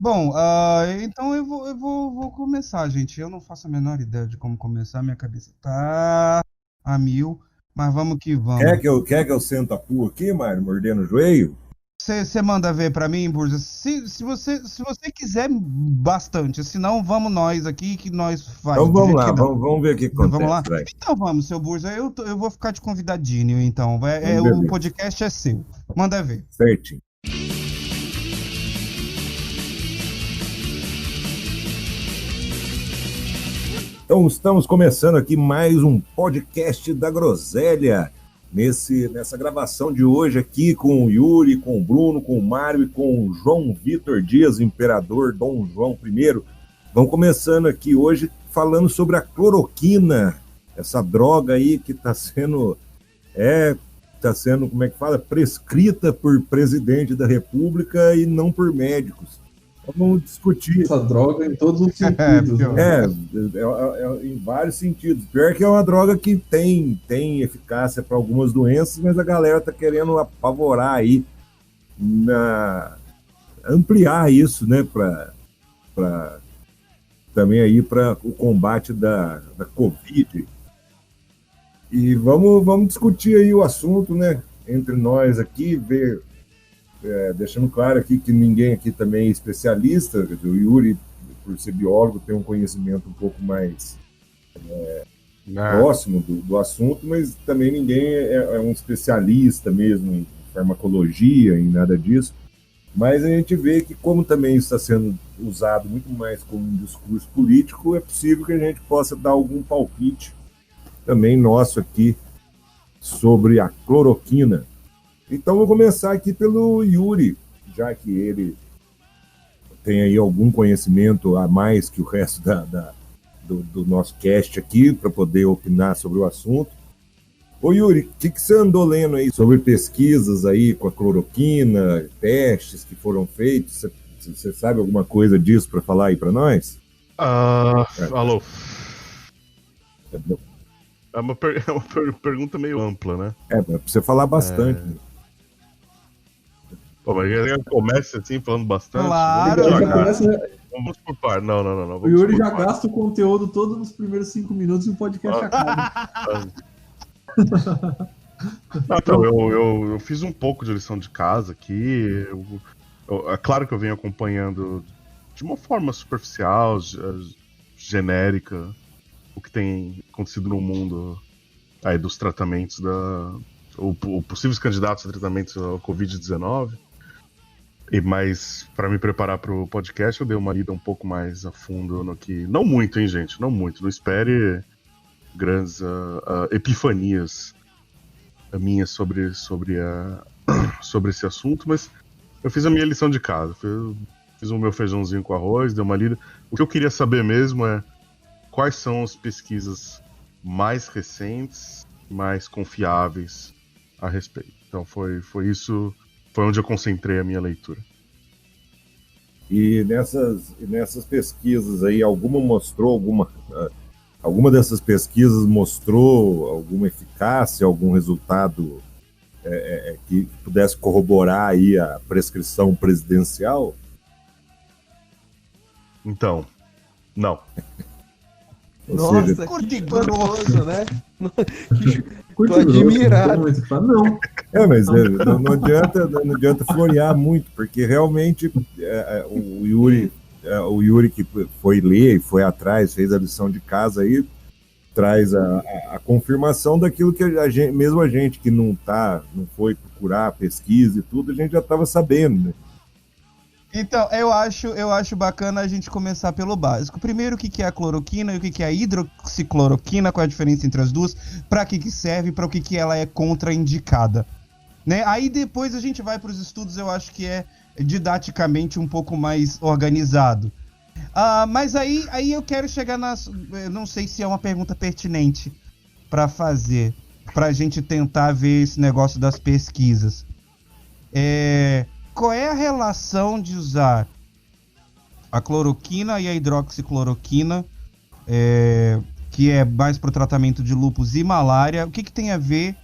Bom, então eu vou começar, gente. Eu não faço a menor ideia de como começar, minha cabeça tá a mil, mas vamos que Quer vamos. que eu, quer que eu sento a pua aqui, Mário, mordendo o joelho? Você manda ver pra mim, Burja? Se você quiser bastante, senão vamos nós aqui que nós faz Então do vamos jeito que lá, dá. vamos ver o que Vamos lá? acontece, vai. Então vamos, seu Burja. Eu vou ficar de convidadinho, então. Então, O beleza, podcast é seu. Manda ver. certinho. Então estamos começando aqui mais um podcast da Groselha. Nessa gravação de hoje aqui com o Yuri, com o Bruno, com o Mário e com o João Vitor Dias, o imperador Dom João I. Vamos começando aqui hoje falando sobre a cloroquina, essa droga aí que está sendo, como é que fala, prescrita por presidente da República e não por médicos. Vamos discutir. Essa droga em todos os É, sentidos, pior. né? Em vários sentidos. Pior que é uma droga que tem eficácia para algumas doenças, mas a galera tá querendo apavorar aí, ampliar isso, né, para também aí para o combate da Covid. E vamos discutir aí o assunto, né, entre nós aqui, ver, deixando claro aqui que ninguém aqui também é especialista. O Yuri, por ser biólogo, tem um conhecimento um pouco mais Ah, próximo do assunto, mas também ninguém é um especialista mesmo em farmacologia, em nada disso. Mas a gente vê que, como também isso está sendo usado muito mais como um discurso político, é possível que a gente possa dar algum palpite também nosso aqui sobre a cloroquina. Então, vou começar aqui pelo Yuri, já que ele tem aí algum conhecimento a mais que o resto do nosso cast aqui, para poder opinar sobre o assunto. Ô Yuri, o que você andou lendo aí sobre pesquisas aí com a cloroquina, testes que foram feitos? Você sabe alguma coisa disso para falar aí para nós? Alô. É uma pergunta meio ampla, né? Para você falar bastante. Pô, mas já começa assim, falando bastante. claro. Aí já Devagar. começa, Vamos por par. Não. o Vamos Yuri por já par. gasta o conteúdo todo nos primeiros 5 minutos e o podcast acaba. Então, eu fiz um pouco de lição de casa aqui. É claro que eu venho acompanhando de uma forma superficial, genérica, o que tem acontecido no mundo aí dos tratamentos ou possíveis candidatos a tratamentos ao Covid-19. Mas para me preparar para o podcast, eu dei uma lida um pouco mais a fundo no que. Não muito, hein, gente? Não muito. Não espere grandes epifanias minhas sobre esse assunto, mas eu fiz a minha lição de casa. Fiz o meu feijãozinho com arroz, dei uma lida. O que eu queria saber mesmo é quais são as pesquisas mais recentes, mais confiáveis a respeito. Então foi isso. Foi onde eu concentrei a minha leitura. E nessas pesquisas aí, alguma dessas pesquisas mostrou alguma eficácia, algum resultado que pudesse corroborar aí a prescrição presidencial? Então, não. Ou Nossa, seja, Curto e que grosso. gostoso, né? Curto Tô e grosso, admirado. então, mas fala, não. mas não adianta florear muito, porque realmente o Yuri que foi ler e foi atrás, fez a lição de casa aí, traz a confirmação daquilo que mesmo a gente que não foi procurar pesquisa e tudo, a gente já estava sabendo, né? Então, eu acho bacana a gente começar pelo básico. Primeiro, o que é a cloroquina e o que é a hidroxicloroquina, qual é a diferença entre as duas, para que serve, para o que ela é contraindicada. Né? Aí depois a gente vai para os estudos, eu acho que é didaticamente um pouco mais organizado. Mas aí eu quero chegar nas. Eu não sei se é uma pergunta pertinente para fazer, para a gente tentar ver esse negócio das pesquisas. Qual é a relação de usar a cloroquina e a hidroxicloroquina, que é mais para o tratamento de lúpus e malária? O que tem a ver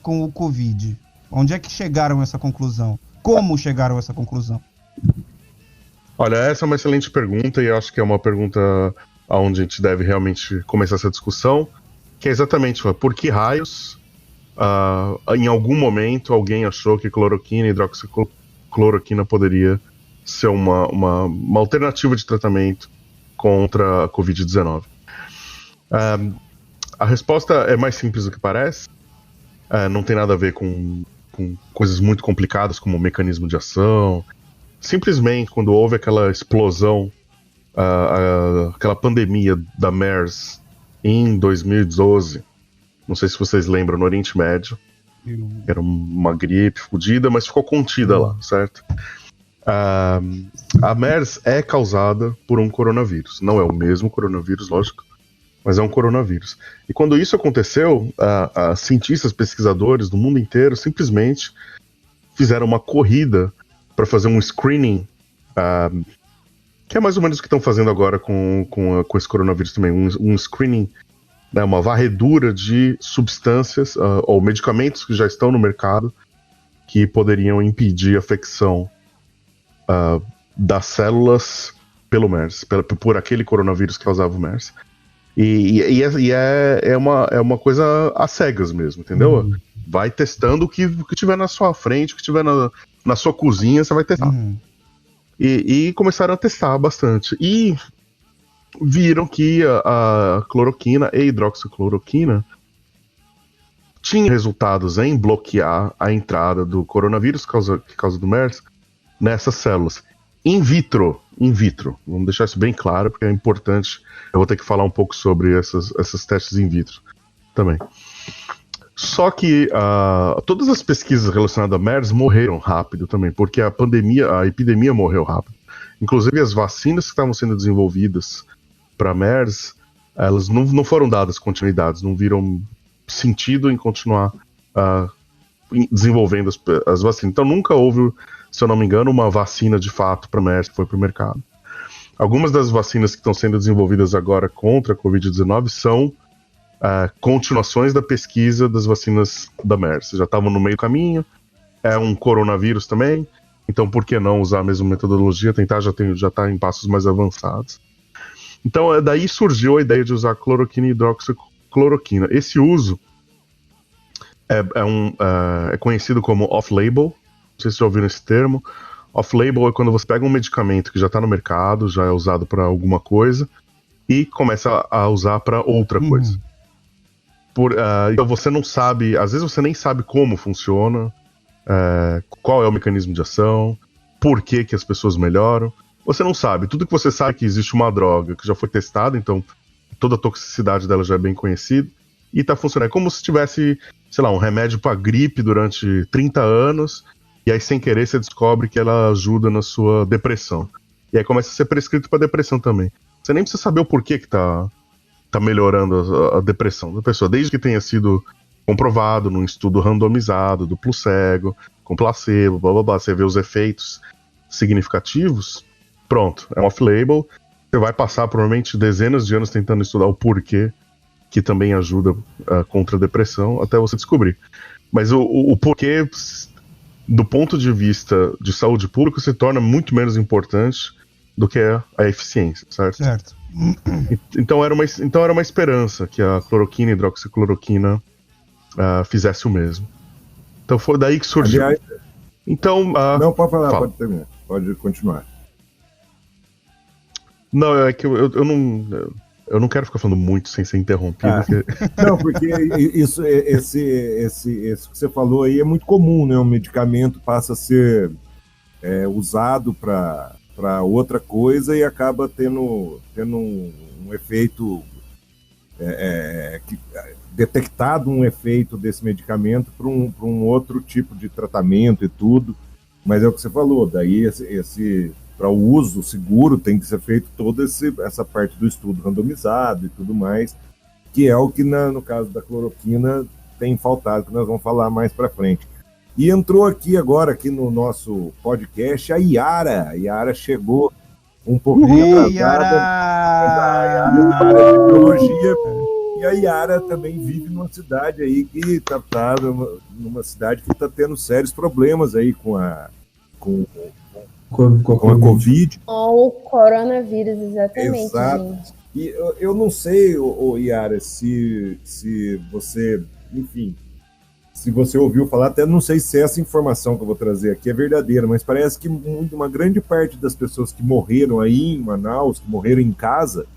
com o Covid? Onde é que chegaram a essa conclusão? Como chegaram a essa conclusão? Olha, essa é uma excelente pergunta e eu acho que é uma pergunta onde a gente deve realmente começar essa discussão, que é exatamente por que raios, em algum momento, alguém achou que cloroquina e hidroxicloroquina poderia ser uma alternativa de tratamento contra a Covid-19. A resposta é mais simples do que parece. Não tem nada a ver com coisas muito complicadas como o mecanismo de ação. Simplesmente, quando houve aquela explosão, aquela pandemia da MERS em 2012, não sei se vocês lembram, no Oriente Médio, era uma gripe fodida, mas ficou contida lá, certo? A MERS é causada por um coronavírus. Não é o mesmo coronavírus, lógico, mas é um coronavírus. E quando isso aconteceu, cientistas, pesquisadores do mundo inteiro simplesmente fizeram uma corrida para fazer um screening, que é mais ou menos o que estão fazendo agora com esse coronavírus também, um screening, né, uma varredura de substâncias ou medicamentos que já estão no mercado que poderiam impedir a infecção das células pelo MERS, por aquele coronavírus que causava o MERS. É uma coisa às cegas mesmo, entendeu? Vai testando o que tiver na sua frente, o que tiver na sua cozinha, você vai testar. E começaram a testar bastante. E viram que a cloroquina e hidroxicloroquina tinha resultados em bloquear a entrada do coronavírus que causa do MERS nessas células. In vitro. Vamos deixar isso bem claro, porque é importante. Eu vou ter que falar um pouco sobre esses testes in vitro também. Só que todas as pesquisas relacionadas a MERS morreram rápido também, porque a epidemia morreu rápido. Inclusive as vacinas que estavam sendo desenvolvidas para MERS, elas não foram dadas continuidades, não viram sentido em continuar desenvolvendo as vacinas. Então nunca houve, se eu não me engano, uma vacina de fato para MERS que foi para o mercado. Algumas das vacinas que estão sendo desenvolvidas agora contra a Covid-19 são continuações da pesquisa das vacinas da MERS. Já estavam no meio do caminho, é um coronavírus também, então por que não usar a mesma metodologia, tentar já está em passos mais avançados. Então daí surgiu a ideia de usar cloroquina e hidroxicloroquina. Esse uso é conhecido como off-label, não sei se vocês já ouviram esse termo. Off-label é quando você pega um medicamento que já está no mercado, já é usado para alguma coisa, e começa a usar para outra coisa. Então você não sabe, às vezes você nem sabe como funciona, qual é o mecanismo de ação, por que as pessoas melhoram. Você não sabe. Tudo que você sabe é que existe uma droga que já foi testada, então toda a toxicidade dela já é bem conhecida, e está funcionando. É como se tivesse, sei lá, um remédio para gripe durante 30 anos, e aí sem querer você descobre que ela ajuda na sua depressão. E aí começa a ser prescrito para depressão também. Você nem precisa saber o porquê que tá melhorando a depressão da pessoa, desde que tenha sido comprovado num estudo randomizado, duplo cego, com placebo, blá blá blá, você vê os efeitos significativos, pronto, é um off-label, você vai passar provavelmente dezenas de anos tentando estudar o porquê, que também ajuda contra a depressão, até você descobrir. Mas o porquê, do ponto de vista de saúde pública, se torna muito menos importante do que a eficiência, certo? Certo. Então era uma esperança que a cloroquina e hidroxicloroquina fizesse o mesmo. Então foi daí que surgiu. Aliás, então, não, pode falar, fala. pode terminar, pode continuar. Não, é que eu não quero ficar falando muito sem ser interrompido. Porque... Não, porque esse que você falou aí é muito comum, né? O medicamento passa a ser usado para outra coisa e acaba tendo um efeito detectado um efeito desse medicamento para um outro tipo de tratamento e tudo, mas é o que você falou, daí para o uso seguro tem que ser feito toda essa parte do estudo randomizado e tudo mais, que é o que no caso da cloroquina tem faltado, que nós vamos falar mais para frente. E entrou agora no nosso podcast a Yara. A Yara chegou um pouquinho atrasada. Yara de biologia. E a Yara também vive numa cidade aí que numa cidade que está tendo sérios problemas aí com com a Covid. Com o coronavírus, exatamente, Exato. gente. E eu não sei, Yara, se você, enfim, se você ouviu falar, até não sei se essa informação que eu vou trazer aqui é verdadeira, mas parece que uma grande parte das pessoas que morreram aí em Manaus, que morreram em casa,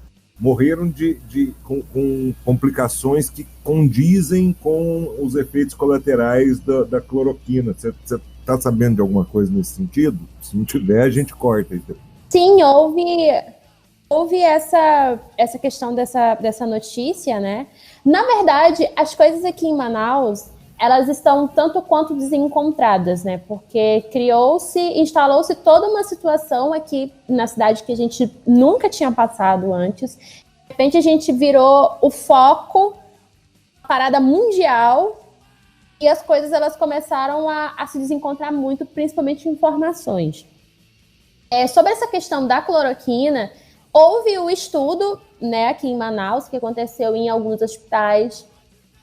morreram com complicações que condizem com os efeitos colaterais da cloroquina. Você está sabendo de alguma coisa nesse sentido? Se não tiver, a gente corta. Sim, houve essa questão dessa notícia, né? Na verdade, as coisas aqui em Manaus, elas estão tanto quanto desencontradas, né? Porque instalou-se toda uma situação aqui na cidade que a gente nunca tinha passado antes. De repente, a gente virou o foco, parada mundial, e as coisas elas começaram a se desencontrar muito, principalmente informações. Sobre essa questão da cloroquina, houve um estudo, né, aqui em Manaus, que aconteceu em alguns hospitais.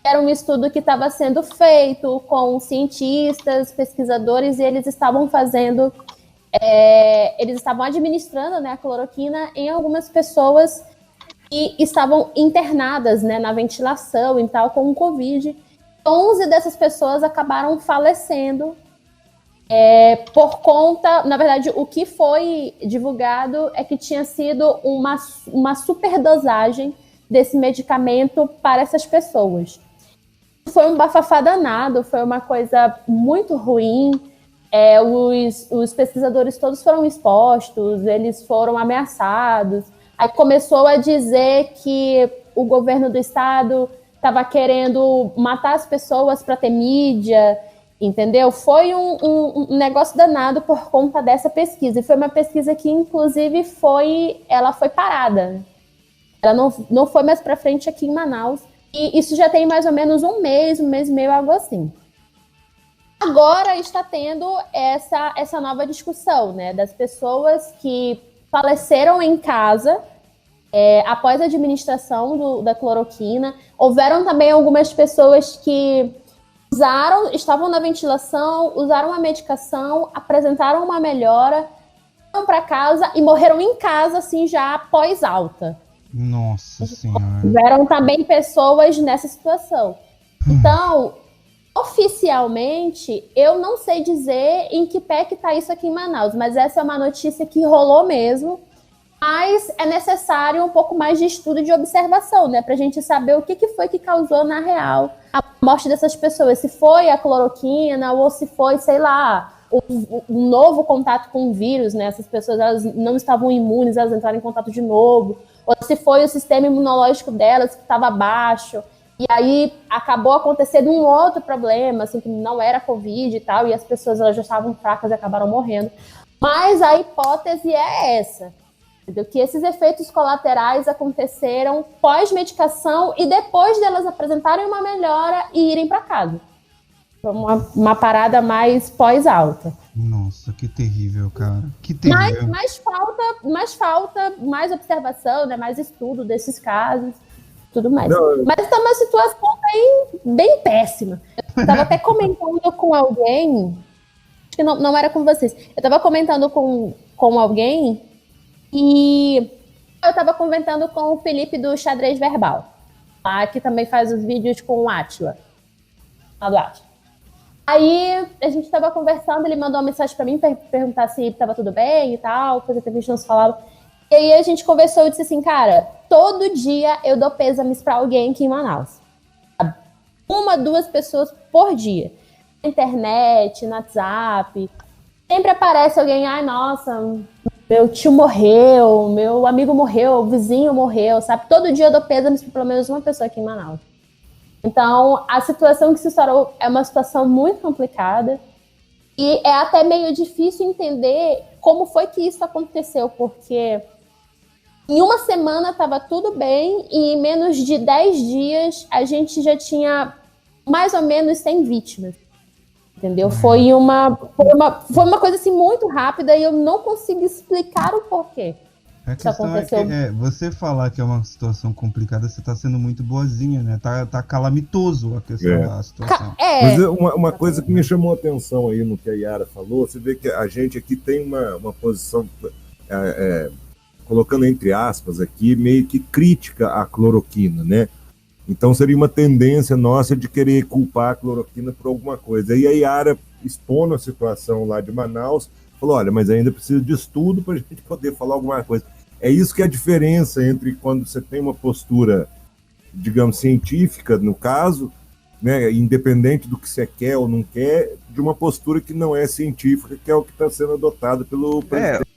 Era um estudo que estava sendo feito com cientistas, pesquisadores, e eles estavam administrando, né, a cloroquina em algumas pessoas que estavam internadas, né, na ventilação e tal, com o Covid. 11 dessas pessoas acabaram falecendo por conta, na verdade, o que foi divulgado é que tinha sido uma superdosagem desse medicamento para essas pessoas. Foi um bafafá danado, foi uma coisa muito ruim. Os pesquisadores todos foram expostos, eles foram ameaçados. Aí começou a dizer que o governo do estado estava querendo matar as pessoas para ter mídia, entendeu? Foi um negócio danado por conta dessa pesquisa. E foi uma pesquisa que, inclusive, ela foi parada. Ela não foi mais para frente aqui em Manaus. E isso já tem mais ou menos um mês e meio, algo assim. Agora está tendo essa nova discussão, né? Das pessoas que faleceram em casa após a administração da cloroquina. Houveram também algumas pessoas que estavam na ventilação, usaram a medicação, apresentaram uma melhora, foram para casa e morreram em casa, assim, já após alta. Nossa Senhora. Tiveram também pessoas nessa situação. Então, oficialmente, eu não sei dizer em que pé que está isso aqui em Manaus, mas essa é uma notícia que rolou mesmo. Mas é necessário um pouco mais de estudo e de observação, né? Pra gente saber o que foi que causou, na real, a morte dessas pessoas. Se foi a cloroquina ou se foi, sei lá, um novo contato com o vírus, né? Essas pessoas elas não estavam imunes, elas entraram em contato de novo. Ou se foi o sistema imunológico delas que estava baixo. E aí acabou acontecendo um outro problema, assim, que não era Covid e tal, e as pessoas elas já estavam fracas e acabaram morrendo. Mas a hipótese é essa. Que esses efeitos colaterais aconteceram pós-medicação e depois delas apresentarem uma melhora e irem para casa. Foi uma parada mais pós-alta. Nossa, que terrível, cara. Que terrível. Mas falta mais observação, né? Mais estudo desses casos, tudo mais. Mas está uma situação bem péssima. Eu estava até comentando com alguém, acho que não era com vocês, eu estava comentando com alguém. E eu estava conversando com o Felipe do Xadrez Verbal, que também faz os vídeos com o Átila. Aí a gente estava conversando, ele mandou uma mensagem para mim perguntar se estava tudo bem e tal, coisa que a gente não se falava. E aí a gente conversou e disse assim, cara, todo dia eu dou pêsames para alguém aqui em Manaus. 1, 2 pessoas por dia. Na internet, no WhatsApp. Sempre aparece alguém, ai, nossa, meu tio morreu, meu amigo morreu, o vizinho morreu, sabe? Todo dia eu dou pêsames para pelo menos uma pessoa aqui em Manaus. Então, a situação que se estourou é uma situação muito complicada e é até meio difícil entender como foi que isso aconteceu, porque em uma semana estava tudo bem e em menos de 10 dias a gente já tinha mais ou menos 100 vítimas. Entendeu? Foi uma coisa assim muito rápida e eu não consigo explicar o porquê. A Isso questão é que aconteceu. você falar que é uma situação complicada, você tá sendo muito boazinha, né? Tá calamitoso a questão da situação. Mas uma coisa que me chamou a atenção aí no que a Yara falou, você vê que a gente aqui tem uma posição, colocando entre aspas aqui, meio que crítica à cloroquina, né? Então seria uma tendência nossa de querer culpar a cloroquina por alguma coisa. E a Yara, expondo a situação lá de Manaus, falou, olha, mas ainda precisa de estudo para a gente poder falar alguma coisa. É isso que é a diferença entre quando você tem uma postura, digamos, científica, no caso, né, independente do que você quer ou não quer, de uma postura que não é científica, que é o que está sendo adotado pelo presidente.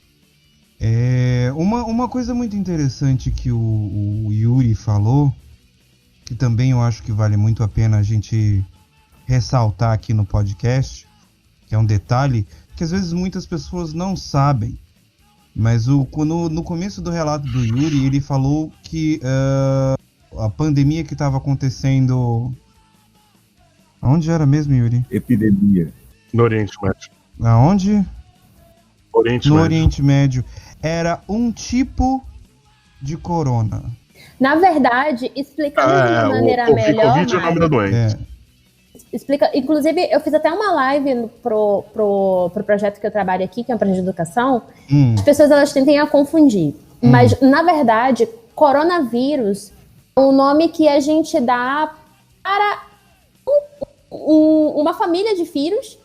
Uma coisa muito interessante que o Yuri falou, que também eu acho que vale muito a pena a gente ressaltar aqui no podcast, que é um detalhe que às vezes muitas pessoas não sabem, mas no começo do relato do Yuri, ele falou que a pandemia que estava acontecendo... Onde era mesmo, Yuri? Epidemia. No Oriente Médio. Aonde? Oriente No Médio. Oriente Médio. Era um tipo de corona. Na verdade, explicando de uma maneira melhor, Covid é o nome da doença. explica. Inclusive, eu fiz até uma live pro projeto que eu trabalho aqui, que é um projeto de educação. As pessoas elas tendem a confundir. Mas, na verdade, coronavírus é um nome que a gente dá para uma família de vírus,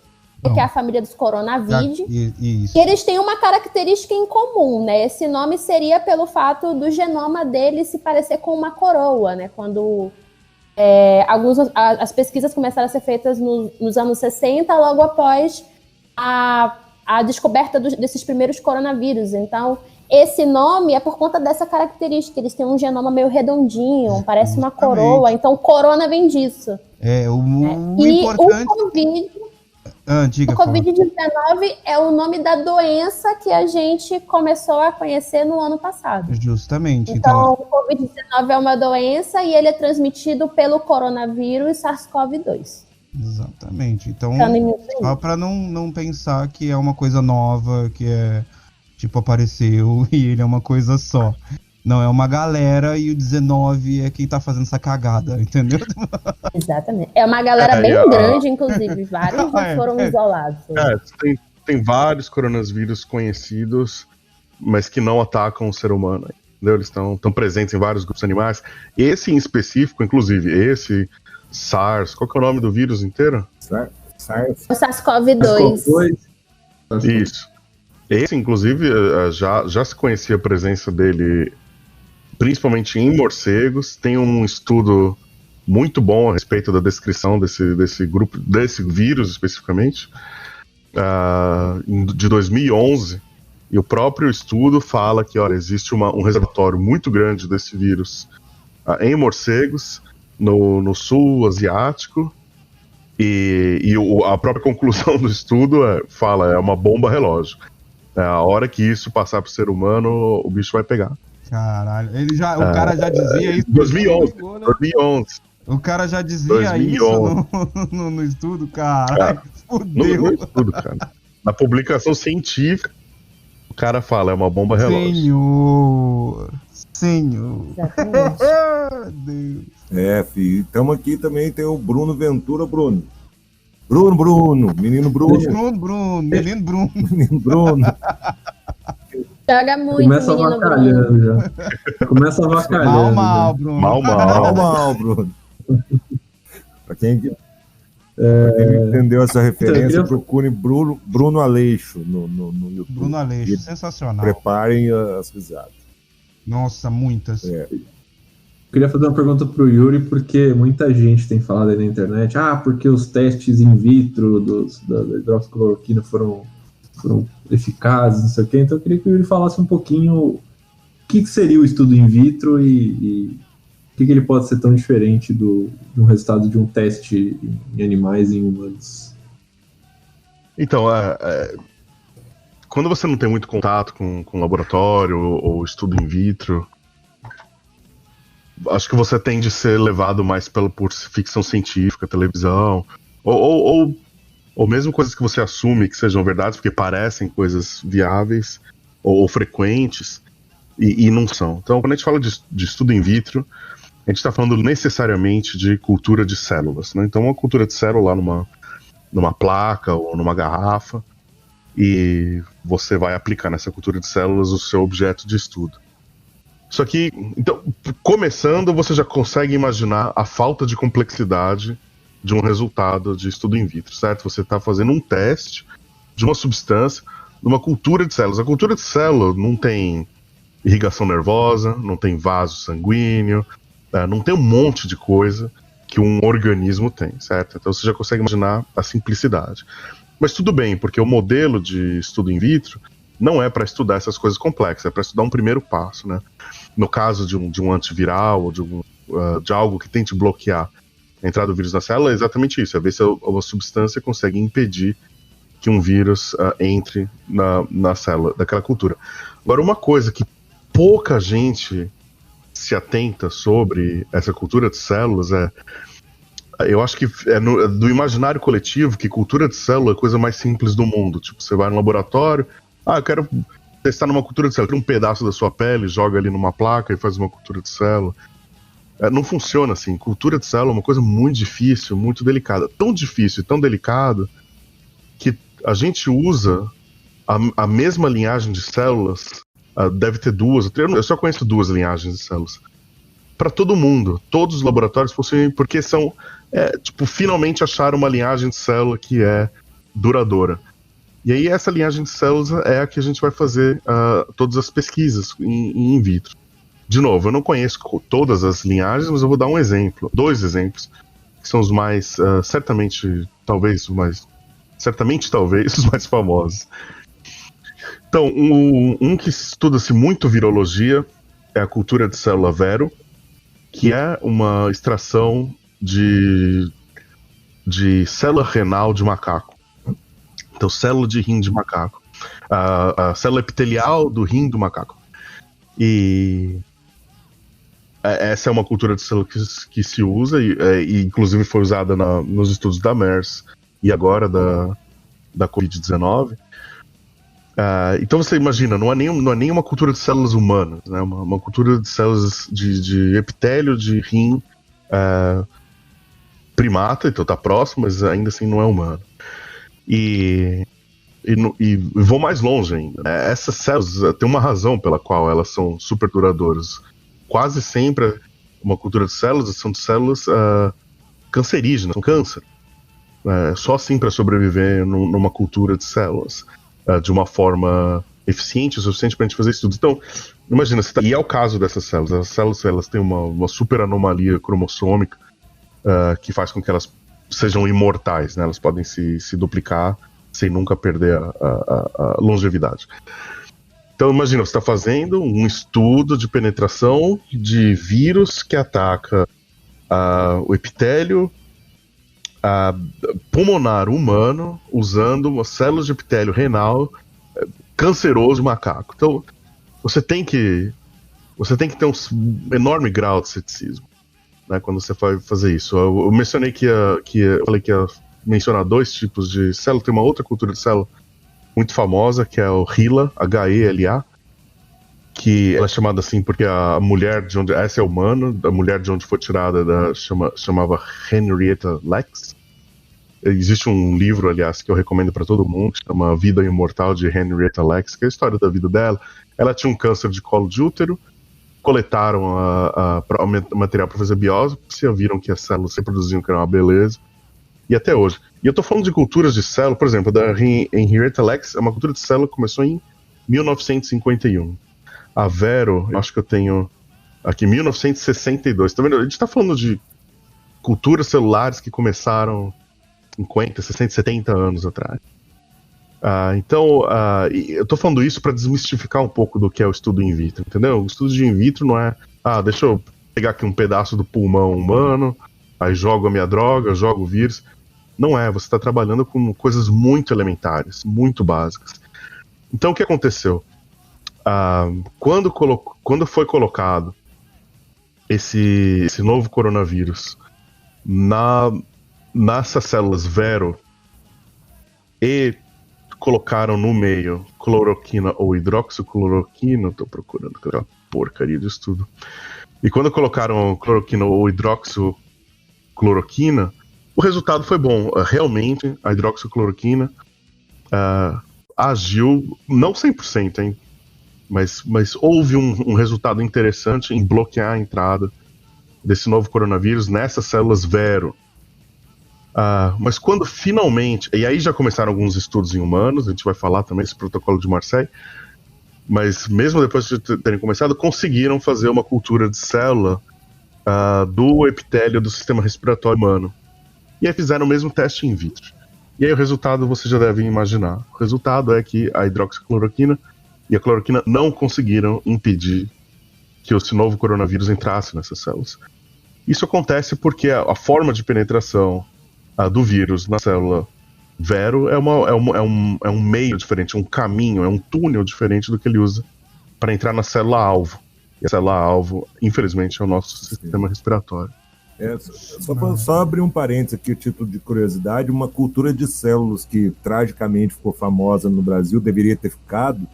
que é a família dos coronavírus. E eles têm uma característica em comum, né? Esse nome seria pelo fato do genoma dele se parecer com uma coroa, né? Quando as pesquisas começaram a ser feitas nos anos 60, logo após a descoberta desses primeiros coronavírus. Então, esse nome é por conta dessa característica. Eles têm um genoma meio redondinho, parece uma coroa. Então, corona vem disso. O importante... O Covid-19 é o nome da doença que a gente começou a conhecer no ano passado. Justamente. Então, o Covid-19 é uma doença e ele é transmitido pelo coronavírus SARS-CoV-2. Exatamente. Então, só para não pensar que é uma coisa nova, que é tipo apareceu e ele é uma coisa só. Não, é uma galera e o 19 é quem tá fazendo essa cagada, entendeu? Exatamente. É uma galera bem grande, inclusive. Vários já foram isolados. Tem vários coronavírus conhecidos, mas que não atacam o ser humano. Entendeu? Eles estão presentes em vários grupos animais. Esse em específico, inclusive, esse SARS, qual que é o nome do vírus inteiro? SARS. O SARS-CoV-2. Isso. Esse, inclusive, já se conhecia a presença dele principalmente em morcegos. Tem um estudo muito bom a respeito da descrição desse grupo, desse vírus especificamente, de 2011, e o próprio estudo fala que, olha, existe um reservatório muito grande desse vírus em morcegos, no sul asiático, e a própria conclusão do estudo é uma bomba relógio. A hora que isso passar pro ser humano, o bicho vai pegar. Caralho, o cara já dizia isso. 2011. O cara já dizia 2011. Isso no estudo, caralho. Fudeu. No estudo, cara. Na publicação científica, o cara fala, é uma bomba relógio. Senhor. Deus. Filho. Estamos aqui também, tem o Bruno Ventura, Bruno, menino Bruno. Menino Bruno. Menino Bruno. Joga muito, Começa menino avacalhando Bruno. já. Começa avacalhando. Mal, Bruno. Mal, Bruno. Pra quem entendeu essa referência, procure Bruno Aleixo no YouTube. Bruno Aleixo, sensacional. Preparem as risadas. Nossa, muitas. Queria fazer uma pergunta pro Yuri, porque muita gente tem falado aí na internet, porque os testes in vitro da hidroxicloroquina foram eficazes, não sei o quê. Então eu queria que o Yuri falasse um pouquinho o que seria o estudo in vitro e o que ele pode ser tão diferente de um resultado de um teste em animais e em humanos. Então, quando você não tem muito contato com laboratório ou estudo in vitro, acho que você tende a ser levado mais por ficção científica, televisão, ou mesmo coisas que você assume que sejam verdades, porque parecem coisas viáveis ou frequentes. e não são. Então, quando a gente fala de estudo in vitro, a gente está falando necessariamente de cultura de células, né? Então, uma cultura de célula numa placa ou numa garrafa, e você vai aplicar nessa cultura de células o seu objeto de estudo. Só que, então, começando, você já consegue imaginar a falta de complexidade de um resultado de estudo in vitro, certo? Você está fazendo um teste de uma substância numa cultura de células. A cultura de célula não tem irrigação nervosa, não tem vaso sanguíneo, não tem um monte de coisa que um organismo tem, certo? Então você já consegue imaginar a simplicidade. Mas tudo bem, porque o modelo de estudo in vitro não é para estudar essas coisas complexas, é para estudar um primeiro passo, né? No caso de um antiviral ou de algo que tente bloquear a entrada do vírus na célula, é exatamente isso, é ver se uma substância consegue impedir que um vírus entre na célula daquela cultura. Agora, uma coisa que pouca gente se atenta sobre essa cultura de células eu acho que é do imaginário coletivo que cultura de célula é a coisa mais simples do mundo. Tipo, você vai no laboratório, eu quero testar numa cultura de célula, tira um pedaço da sua pele, joga ali numa placa e faz uma cultura de célula. Não funciona assim. Cultura de célula é uma coisa muito difícil, muito delicada. Tão difícil e tão delicado que a gente usa a mesma linhagem de células, deve ter duas, eu só conheço 2 linhagens de células, para todo mundo. Todos os laboratórios possuem, porque são, finalmente acharam uma linhagem de célula que é duradoura. E aí essa linhagem de células é a que a gente vai fazer todas as pesquisas em vitro. De novo, eu não conheço todas as linhagens, mas eu vou dar um exemplo, 2 exemplos, que são os mais, certamente talvez os mais famosos. Então, um que estuda-se muito virologia é a cultura de célula Vero, que é uma extração de célula renal de macaco. Então, célula de rim de macaco. A célula epitelial do rim do macaco. E essa é uma cultura de célula que se usa, e inclusive foi usada nos estudos da MERS e agora da Covid-19. Então você imagina, não é nem uma cultura de células humanas, né? Uma cultura de células de epitélio de rim primata, então tá próximo, mas ainda assim não é humano. E vou mais longe ainda, né? Essas células tem uma razão pela qual elas são super duradouras. Quase sempre uma cultura de células são de células cancerígenas, são câncer. Só assim para sobreviver numa cultura de células de uma forma eficiente o suficiente para a gente fazer estudos. Então, imagina, e é o caso dessas células. As células elas têm uma super anomalia cromossômica que faz com que elas sejam imortais, né? Elas podem se duplicar sem nunca perder a longevidade. Então, imagina, você está fazendo um estudo de penetração de vírus que ataca o epitélio pulmonar humano usando uma célula de epitélio renal canceroso macaco. Então, você tem que ter um enorme grau de ceticismo, né, quando você vai fazer isso. Eu mencionei eu falei que ia mencionar 2 tipos de célula. Tem uma outra cultura de célula muito famosa, que é o HeLa, H-E-L-A, que ela é chamada assim porque a mulher de onde... Essa é humana, a mulher de onde foi tirada chamava Henrietta Lacks. Existe um livro, aliás, que eu recomendo para todo mundo, que chama Vida Imortal, de Henrietta Lacks, que é a história da vida dela. Ela tinha um câncer de colo de útero, coletaram o material para fazer biópsia, viram que as células se reproduziam, que era uma beleza, e até hoje. E eu tô falando de culturas de célula, por exemplo, da Henrietta Lacks, é uma cultura de célula que começou em 1951. A Vero, eu acho que eu tenho aqui 1962. Tá vendo? A gente tá falando de culturas celulares que começaram 50, 60, 70 anos atrás. Então, eu tô falando isso para desmistificar um pouco do que é o estudo in vitro, entendeu? O estudo de in vitro não é, deixa eu pegar aqui um pedaço do pulmão humano, aí jogo a minha droga, jogo o vírus. Não é, você está trabalhando com coisas muito elementares, muito básicas. Então, o que aconteceu? Quando foi colocado esse novo coronavírus nessas células Vero, e colocaram no meio cloroquina ou hidroxicloroquina, tô procurando aquela porcaria de estudo. E quando colocaram cloroquina ou hidroxicloroquina, o resultado foi bom. Realmente, a hidroxicloroquina agiu, não 100%, hein? Mas houve um resultado interessante em bloquear a entrada desse novo coronavírus nessas células Vero. Mas quando finalmente... E aí já começaram alguns estudos em humanos, a gente vai falar também desse protocolo de Marseille, mas mesmo depois de terem começado, conseguiram fazer uma cultura de célula do epitélio do sistema respiratório humano. E aí fizeram o mesmo teste in vitro. E aí o resultado você já deve imaginar. O resultado é que a hidroxicloroquina e a cloroquina não conseguiram impedir que esse novo coronavírus entrasse nessas células. Isso acontece porque a forma de penetração do vírus na célula Vero é um meio diferente, um caminho, é um túnel diferente do que ele usa para entrar na célula-alvo. E a célula-alvo, infelizmente, é o nosso sistema respiratório. Só abrir um parênteses aqui, o título de curiosidade, uma cultura de células que tragicamente ficou famosa no Brasil, deveria ter ficado,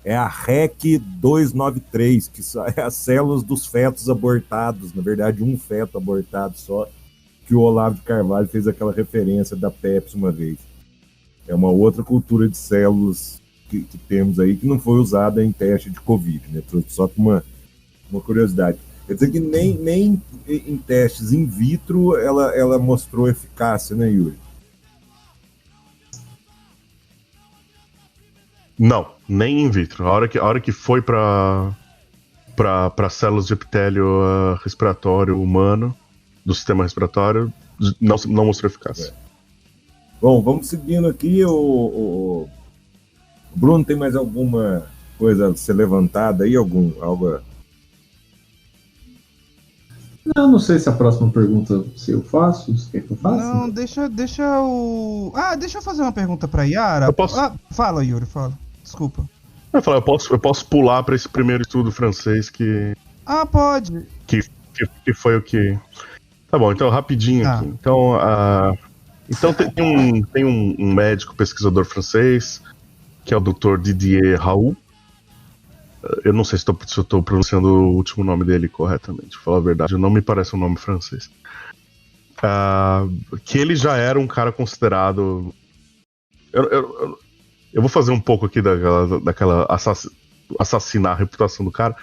é a REC 293, que é as células dos fetos abortados, na verdade um feto abortado só, que o Olavo de Carvalho fez aquela referência da Pepsi uma vez. É uma outra cultura de células que temos aí, que não foi usada em teste de Covid, né? Só com uma curiosidade. Quer dizer que nem em testes in vitro ela mostrou eficácia, né, Yuri? Não, nem in vitro. A hora que foi para células de epitélio respiratório humano, do sistema respiratório, não mostrou eficácia. Bom, vamos seguindo aqui. O Bruno, tem mais alguma coisa a ser levantada aí? Algo... Não sei se a próxima pergunta se eu faço, se quer que eu faça. Não, deixa o... deixa eu fazer uma pergunta pra Yara. Eu posso... fala, Yuri, fala. Desculpa. Eu posso pular para esse primeiro estudo francês que... Pode. Que foi o que... Tá bom, então rapidinho aqui. Então tem um médico pesquisador francês, que é o Dr. Didier Raoult. Eu não sei se eu estou pronunciando o último nome dele corretamente, pra falar a verdade, não me parece um nome francês. Que ele já era um cara considerado... Eu vou fazer um pouco aqui daquela assassinar a reputação do cara,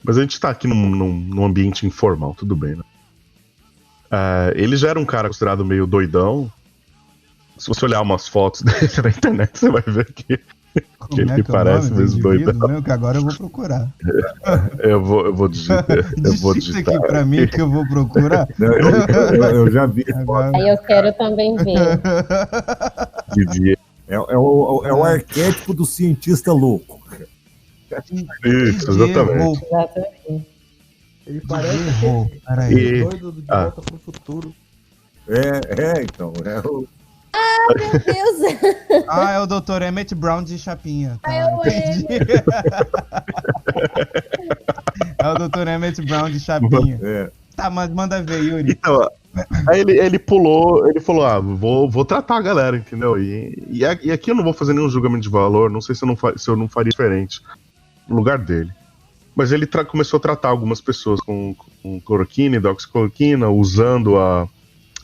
mas a gente tá aqui num ambiente informal, tudo bem, né? Ele já era um cara considerado meio doidão. Se você olhar umas fotos dele na internet, você vai ver que ele parece mesmo doidão. Meu, que agora eu vou procurar. Eu vou digitar. Digita aqui pra mim que eu vou procurar. Eu já vi. Aí eu quero também ver. Didier. É o arquétipo do cientista louco. Isso, exatamente. Exatamente. Ele parece doido de Volta pro Futuro. Então. Meu Deus! É o Dr. Emmett Brown de Chapinha. Tá, entendi. É o Dr. Emmett Brown de Chapinha. Tá, mas manda ver, Yuri. Então, aí ele pulou, ele falou, vou tratar a galera, entendeu? E aqui eu não vou fazer nenhum julgamento de valor, não sei se eu não faria diferente no lugar dele. Mas ele começou a tratar algumas pessoas com cloroquina, hidroxicloroquina, usando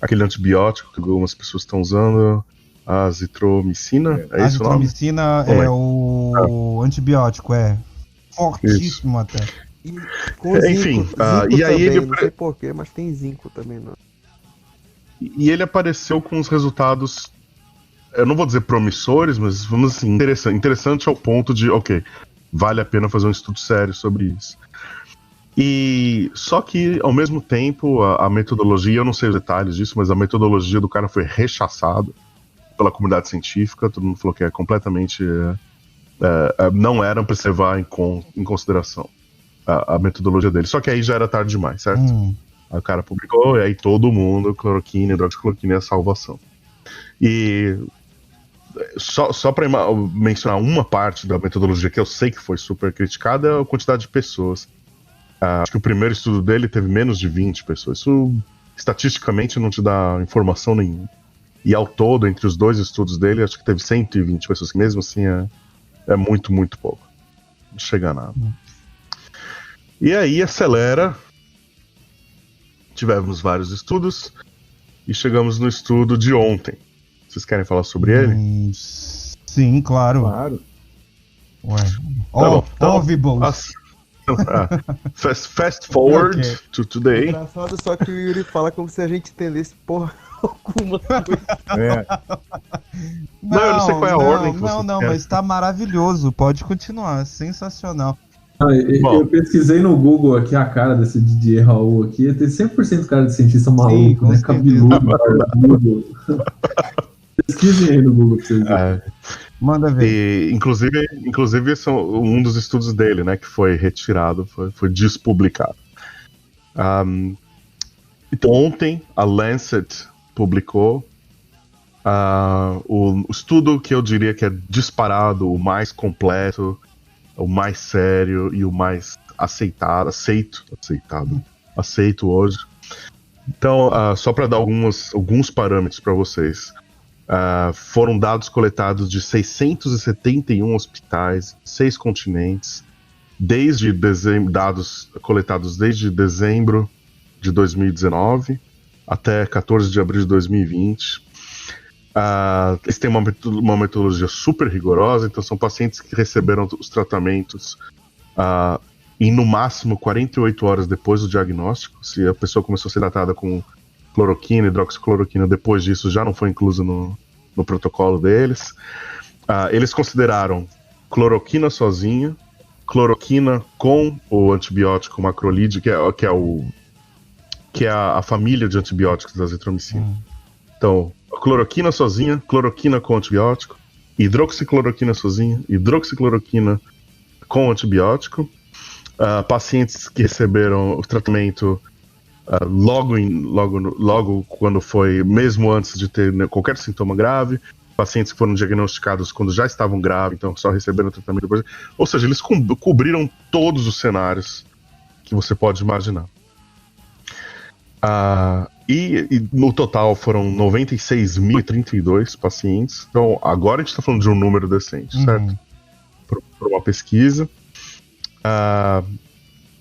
aquele antibiótico que algumas pessoas estão usando, a azitromicina. A azitromicina é o antibiótico, fortíssimo até. E com zinco, enfim, zinco e aí também, ele... não sei porquê, mas tem zinco também. Não. E ele apareceu com os resultados, eu não vou dizer promissores, mas vamos assim, interessante ao ponto de, vale a pena fazer um estudo sério sobre isso. E só que, ao mesmo tempo, a metodologia, eu não sei os detalhes disso, mas a metodologia do cara foi rechaçada pela comunidade científica. Todo mundo falou que é completamente... não era para se levar em consideração a metodologia dele. Só que aí já era tarde demais, certo? Aí o cara publicou, e aí todo mundo, cloroquina, hidroxicloroquina é a salvação. E... Só para mencionar uma parte da metodologia que eu sei que foi super criticada é a quantidade de pessoas. Acho que o primeiro estudo dele teve menos de 20 pessoas. Isso, estatisticamente, não te dá informação nenhuma. E ao todo, entre os dois estudos dele, acho que teve 120 pessoas, que mesmo assim é muito, muito pouco. Não chega a nada. E aí acelera. Tivemos vários estudos e chegamos no estudo de ontem. Vocês querem falar sobre ele? Sim, claro. Claro. Ué. Bom, então, Vibbles. Fast forward Okay. to today. Engraçado só que o Yuri fala como se a gente entendesse porra alguma coisa. Não, eu não sei qual é a ordem que você Não, quer. mas tá maravilhoso. Pode continuar, sensacional. Bom. Eu pesquisei no Google aqui a cara desse Didier Raul aqui, tem 100% cara de cientista Sim, maluco, com né? certeza. Cabeludo, barbudo. Pesquisem aí no Google pra vocês verem. Manda ver. E, inclusive esse é um dos estudos dele, né, que foi retirado, foi despublicado. Então, ontem a Lancet publicou o estudo que eu diria que é disparado, o mais completo, o mais sério e o mais aceito hoje. Então, só para dar alguns parâmetros para vocês. Foram dados coletados de 671 hospitais, 6 continentes, dados coletados desde dezembro de 2019 até 14 de abril de 2020. Eles têm uma metodologia super rigorosa, então são pacientes que receberam os tratamentos em no máximo 48 horas depois do diagnóstico. Se a pessoa começou a ser tratada com cloroquina, hidroxicloroquina, depois disso já não foi incluso no protocolo deles. Eles consideraram cloroquina sozinha, cloroquina com o antibiótico macrolide, que é a família de antibióticos da azitromicina. Então, cloroquina sozinha, cloroquina com antibiótico, hidroxicloroquina sozinha, hidroxicloroquina com antibiótico. Pacientes que receberam o tratamento logo quando foi, mesmo antes de ter qualquer sintoma grave, pacientes que foram diagnosticados quando já estavam graves, então só receberam tratamento depois. Ou seja, eles cobriram todos os cenários que você pode imaginar. E no total foram 96.032 pacientes. Então agora a gente está falando de um número decente, certo? Por uma pesquisa.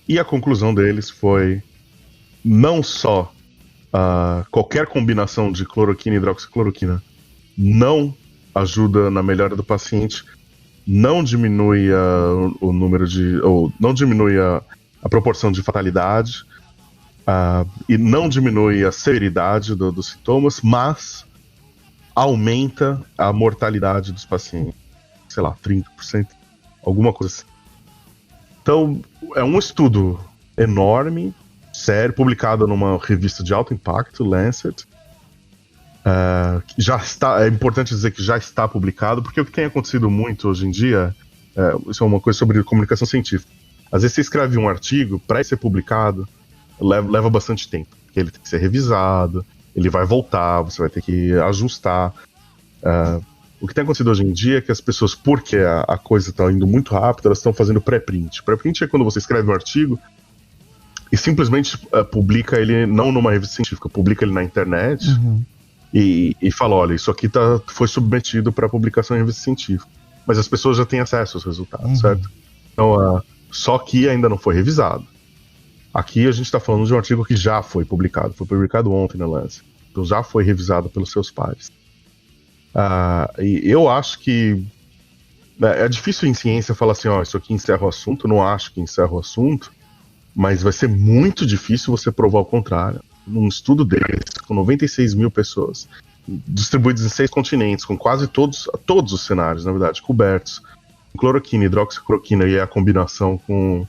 E a conclusão deles foi: não só qualquer combinação de cloroquina e hidroxicloroquina não ajuda na melhora do paciente, não diminui o número não diminui a proporção de fatalidade, e não diminui a severidade dos sintomas, mas aumenta a mortalidade dos pacientes, sei lá, 30%, alguma coisa assim. Então, é um estudo enorme, sério, publicado numa revista de alto impacto, Lancet. É importante dizer que já está publicado, porque o que tem acontecido muito hoje em dia, isso é uma coisa sobre comunicação científica. Às vezes você escreve um artigo, para ele ser publicado, leva bastante tempo, porque ele tem que ser revisado, ele vai voltar, você vai ter que ajustar. O que tem acontecido hoje em dia é que as pessoas, porque a coisa está indo muito rápido, elas estão fazendo pré-print. Pré-print é quando você escreve um artigo e simplesmente publica ele não numa revista científica, publica ele na internet e fala: olha, isso aqui foi submetido para publicação em revista científica. Mas as pessoas já têm acesso aos resultados, certo? Então, só que ainda não foi revisado. Aqui a gente está falando de um artigo que já foi publicado ontem na Lancet, então já foi revisado pelos seus pares. E eu acho que é difícil em ciência falar assim: isso aqui encerra o assunto. Não acho que encerra o assunto, mas vai ser muito difícil você provar o contrário. Num estudo desse, com 96 mil pessoas, distribuídos em 6 continentes, com quase todos os cenários, na verdade, cobertos, cloroquina, hidroxicloroquina e a combinação com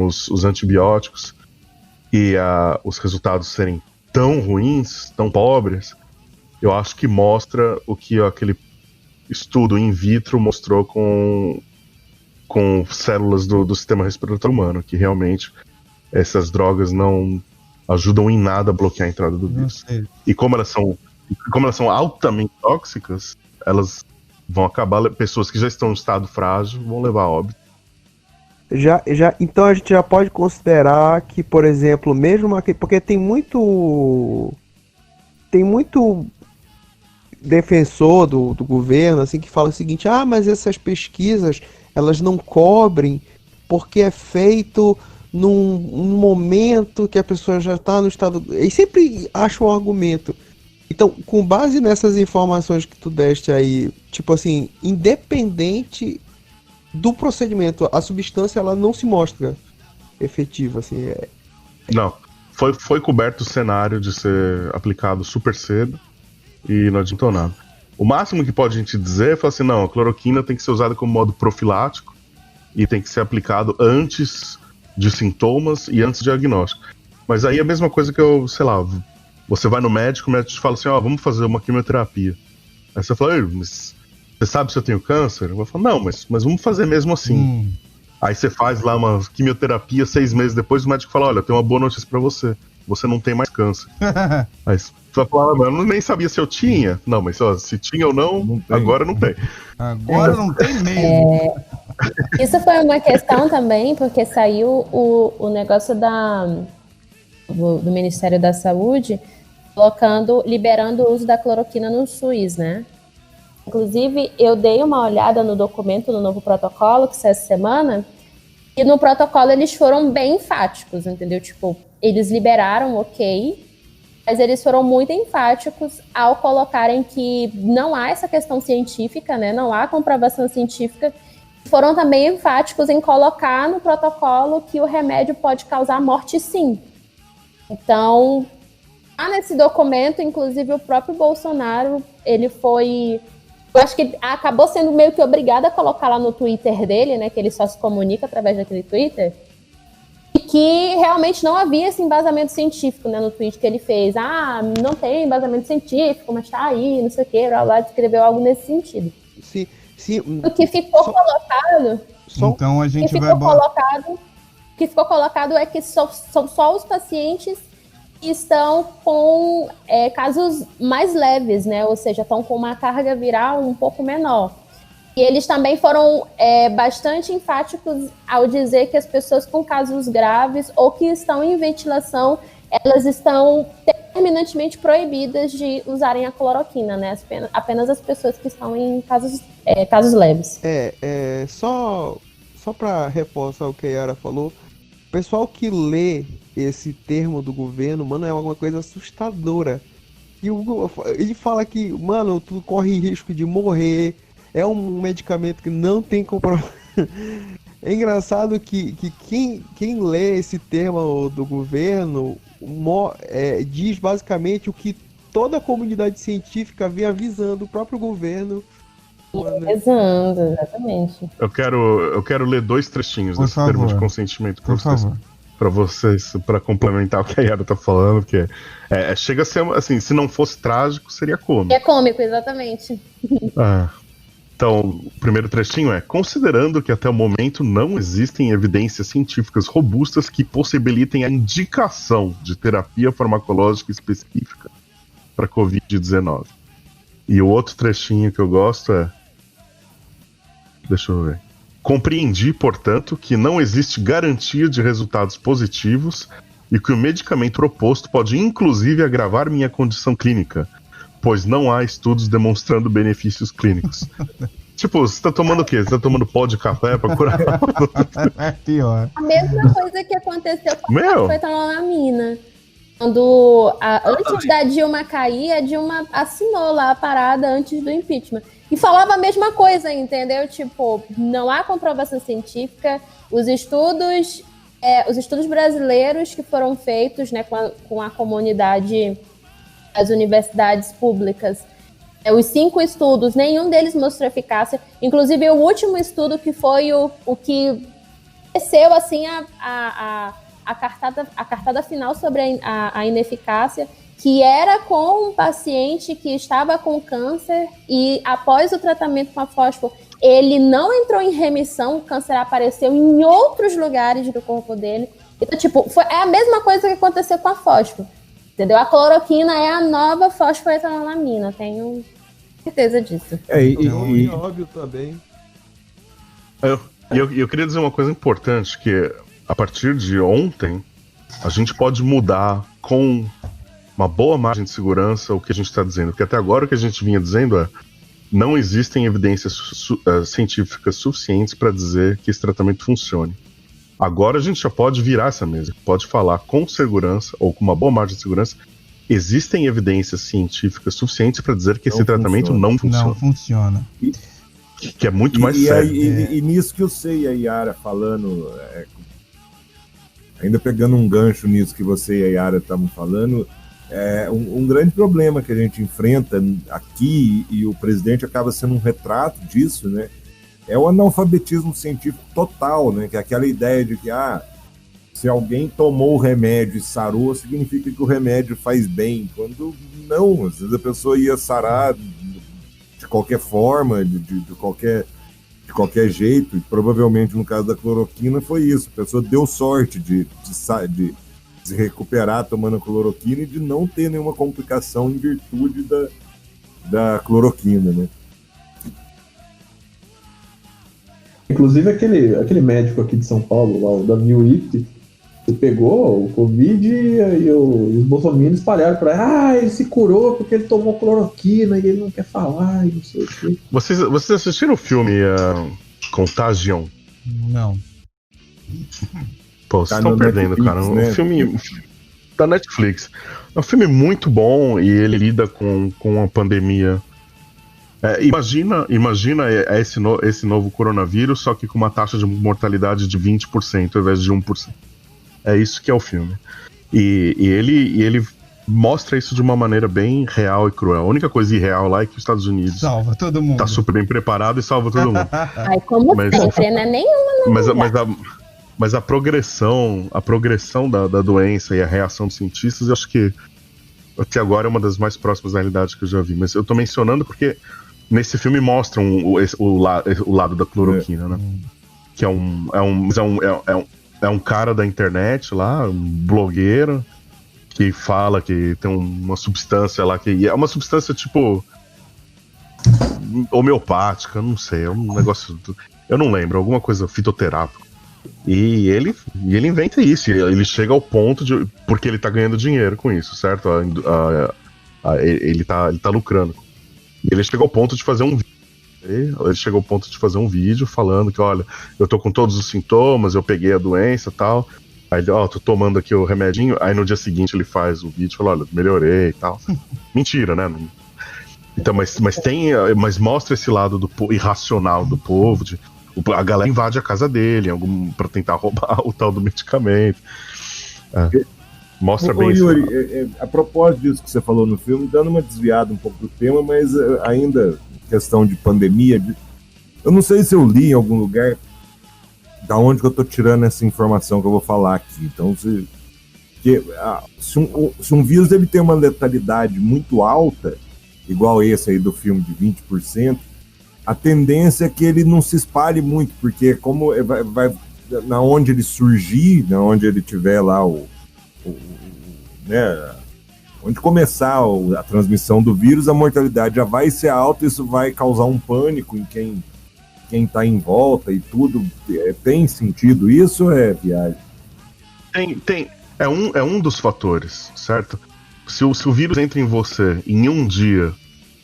os antibióticos, e os resultados serem tão ruins, tão pobres, eu acho que mostra o que aquele estudo in vitro mostrou com células do sistema respiratório humano, que realmente essas drogas não ajudam em nada a bloquear a entrada do vírus. E como elas são altamente tóxicas, elas vão acabar, pessoas que já estão em estado frágil vão levar a óbito. Então a gente já pode considerar que, por exemplo, mesmo porque tem muito defensor do governo, assim, que fala o seguinte: mas essas pesquisas, elas não cobrem porque é feito num momento que a pessoa já está no estado... E sempre acha um argumento. Então, com base nessas informações que tu deste aí, tipo assim, independente do procedimento, a substância, ela não se mostra efetiva, assim. Não. Foi coberto o cenário de ser aplicado super cedo e não adiantou nada. O máximo que pode a gente dizer é assim, não, a cloroquina tem que ser usada como modo profilático e tem que ser aplicado antes de sintomas e antes de diagnóstico. Mas aí é a mesma coisa que eu, sei lá, você vai no médico, o médico te fala assim, vamos fazer uma quimioterapia. Aí você fala, mas você sabe se eu tenho câncer? Eu vou falar, não, mas vamos fazer mesmo assim. Aí você faz lá uma quimioterapia, 6 meses depois, o médico fala, olha, eu tenho uma boa notícia pra você. Você não tem mais câncer. Aí você vai falar, eu nem sabia se eu tinha. Não, mas se tinha ou não agora não tem. Agora não tem mesmo. Isso foi uma questão também, porque saiu o negócio do Ministério da Saúde liberando o uso da cloroquina no SUS, né? Inclusive, eu dei uma olhada no documento do novo protocolo, que saiu essa semana, e no protocolo eles foram bem enfáticos, entendeu? Tipo, eles liberaram, ok, mas eles foram muito enfáticos ao colocarem que não há essa questão científica, né? Não há comprovação científica. Foram também enfáticos em colocar no protocolo que o remédio pode causar morte, sim. Então, nesse documento, inclusive o próprio Bolsonaro, ele foi... Eu acho que acabou sendo meio que obrigado a colocar lá no Twitter dele, né? Que ele só se comunica através daquele Twitter. E que realmente não havia esse embasamento científico, né? No tweet que ele fez. Não tem embasamento científico, mas tá aí, não sei o quê. Blá, blá, escreveu algo nesse sentido. Sim. O que ficou colocado... Então a gente vai... O que ficou colocado é que são só os pacientes que estão com casos mais leves, né? Ou seja, estão com uma carga viral um pouco menor. E eles também foram bastante enfáticos ao dizer que as pessoas com casos graves ou que estão em ventilação, elas estão terminantemente proibidas de usarem a cloroquina, né? Apenas as pessoas que estão em casos leves. Só para reforçar o que a Yara falou, o pessoal que lê esse termo do governo, mano, é alguma coisa assustadora. E ele fala que, mano, tu corre risco de morrer, é um medicamento que não tem comprovação. É engraçado que quem lê esse termo do governo diz basicamente o que toda a comunidade científica vem avisando o próprio governo. Avisando, exatamente. Eu quero ler 2 trechinhos desse termo de consentimento para vocês, para complementar o que a Yara tá falando, porque chega a ser, assim, se não fosse trágico, seria cômico. É cômico, exatamente. Então, o primeiro trechinho é: considerando que até o momento não existem evidências científicas robustas que possibilitem a indicação de terapia farmacológica específica para Covid-19. E o outro trechinho que eu gosto é... Deixa eu ver. Compreendi, portanto, que não existe garantia de resultados positivos e que o medicamento proposto pode inclusive agravar minha condição clínica, pois não há estudos demonstrando benefícios clínicos. Tipo, você tá tomando o quê? Você tá tomando pó de café pra curar? É pior. A mesma coisa que aconteceu com a fentanilina. Quando, antes da Dilma cair, a Dilma assinou lá a parada antes do impeachment. E falava a mesma coisa, entendeu? Tipo, não há comprovação científica. Os estudos brasileiros que foram feitos, né, com a comunidade, as universidades públicas, os 5 estudos, nenhum deles mostrou eficácia. Inclusive, o último estudo, que foi o que desceu assim, a cartada final sobre a ineficácia, que era com um paciente que estava com câncer e, após o tratamento com a fósforo, ele não entrou em remissão, o câncer apareceu em outros lugares do corpo dele. Então, tipo, é a mesma coisa que aconteceu com a fósforo, entendeu? A cloroquina é a nova fosfoetanolamina, tenho certeza disso. E óbvio também. Eu queria dizer uma coisa importante, que a partir de ontem, a gente pode mudar com uma boa margem de segurança o que a gente está dizendo. Porque até agora o que a gente vinha dizendo é: não existem evidências científicas suficientes para dizer que esse tratamento funcione. Agora a gente já pode virar essa mesa, pode falar com segurança, ou com uma boa margem de segurança, existem evidências científicas suficientes para dizer que esse tratamento não funciona. Não funciona. Que é muito mais sério. E nisso que eu sei, a Yara falando, ainda pegando um gancho nisso que você e a Yara estavam falando, um grande problema que a gente enfrenta aqui, e o presidente acaba sendo um retrato disso, né? É o analfabetismo científico total, né? Que é aquela ideia de que se alguém tomou o remédio e sarou, significa que o remédio faz bem. Quando não, às vezes a pessoa ia sarar de qualquer forma, de qualquer jeito, e provavelmente no caso da cloroquina foi isso. A pessoa deu sorte de se recuperar tomando a cloroquina e de não ter nenhuma complicação em virtude da cloroquina, né? Inclusive aquele médico aqui de São Paulo, lá, o Davi Witt, ele pegou o Covid e os bolsominions espalharam pra ele se curou porque ele tomou cloroquina e ele não quer falar e não sei o quê. Vocês assistiram o filme Contagion? Não. Pô, vocês estão perdendo, Netflix, cara. né? Um filme da Netflix. É um filme muito bom e ele lida com a pandemia. Imagina esse novo coronavírus, só que com uma taxa de mortalidade de 20% ao invés de 1%. É isso que é o filme. E ele mostra isso de uma maneira bem real e cruel. A única coisa irreal lá é que os Estados Unidos Salva todo mundo. tá super bem preparado e salva todo mundo. Ai, como sempre, né? Nenhuma. Mas a progressão da doença e a reação dos cientistas, eu acho que até agora é uma das mais próximas da realidade que eu já vi. Mas eu tô mencionando porque nesse filme mostram o lado da cloroquina, né? Que é um cara da internet lá, um blogueiro, que fala que tem uma substância lá que é uma substância tipo homeopática, não sei, é um negócio, eu não lembro, alguma coisa fitoterápica. E ele inventa isso, ele chega ao ponto de, porque ele tá ganhando dinheiro com isso, certo? Ele tá lucrando. Ele chega ao ponto de fazer um vídeo. Ele chegou ao ponto de fazer um vídeo falando que, olha, eu tô com todos os sintomas, eu peguei a doença e tal. Aí ele, tô tomando aqui o remedinho. Aí no dia seguinte ele faz o vídeo e fala, olha, melhorei e tal. Mentira, né? Então, mas mostra esse lado irracional do povo, a galera invade a casa dele pra tentar roubar o tal do medicamento. Mostra bem isso. Yuri, a propósito disso que você falou no filme, dando uma desviada um pouco do tema, mas ainda questão de pandemia, eu não sei se eu li em algum lugar da onde que eu tô tirando essa informação que eu vou falar aqui. Então, se um vírus ele tem uma letalidade muito alta, igual esse aí do filme de 20%, a tendência é que ele não se espalhe muito, porque como vai na onde ele surgir, na onde ele tiver lá né, onde começar a transmissão do vírus, a mortalidade já vai ser alta, isso vai causar um pânico em quem tá em volta e tudo. Tem sentido isso ou é viagem? Tem. É um dos fatores, certo? Se o vírus entra em você em um dia,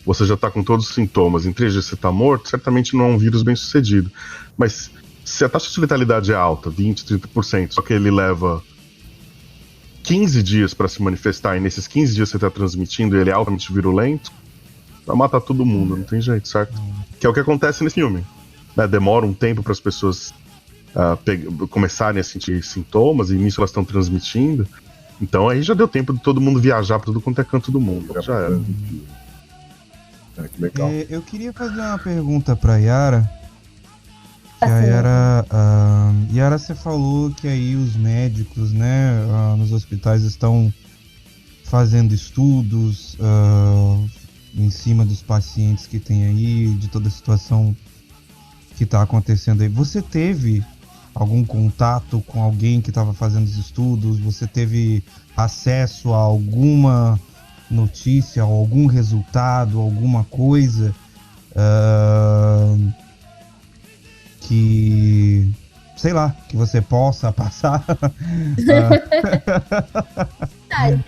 você já tá com todos os sintomas, em 3 dias você tá morto, certamente não é um vírus bem sucedido. Mas se a taxa de letalidade é alta, 20, 30%, só que ele leva 15 dias para se manifestar, e nesses 15 dias você está transmitindo e ele é altamente virulento, vai matar todo mundo, não tem jeito, certo? Que é o que acontece nesse filme. Né? Demora um tempo para as pessoas começarem a sentir sintomas, e nisso elas estão transmitindo. Então aí já deu tempo de todo mundo viajar para tudo quanto é canto do mundo. Já era. Que legal. Eu queria fazer uma pergunta para Yara. Que a Yara, você falou que aí os médicos, né, nos hospitais estão fazendo estudos em cima dos pacientes que tem aí, de toda a situação que está acontecendo aí. Você teve algum contato com alguém que estava fazendo os estudos? Você teve acesso a alguma notícia, algum resultado, alguma coisa que, sei lá, que você possa passar? verdade.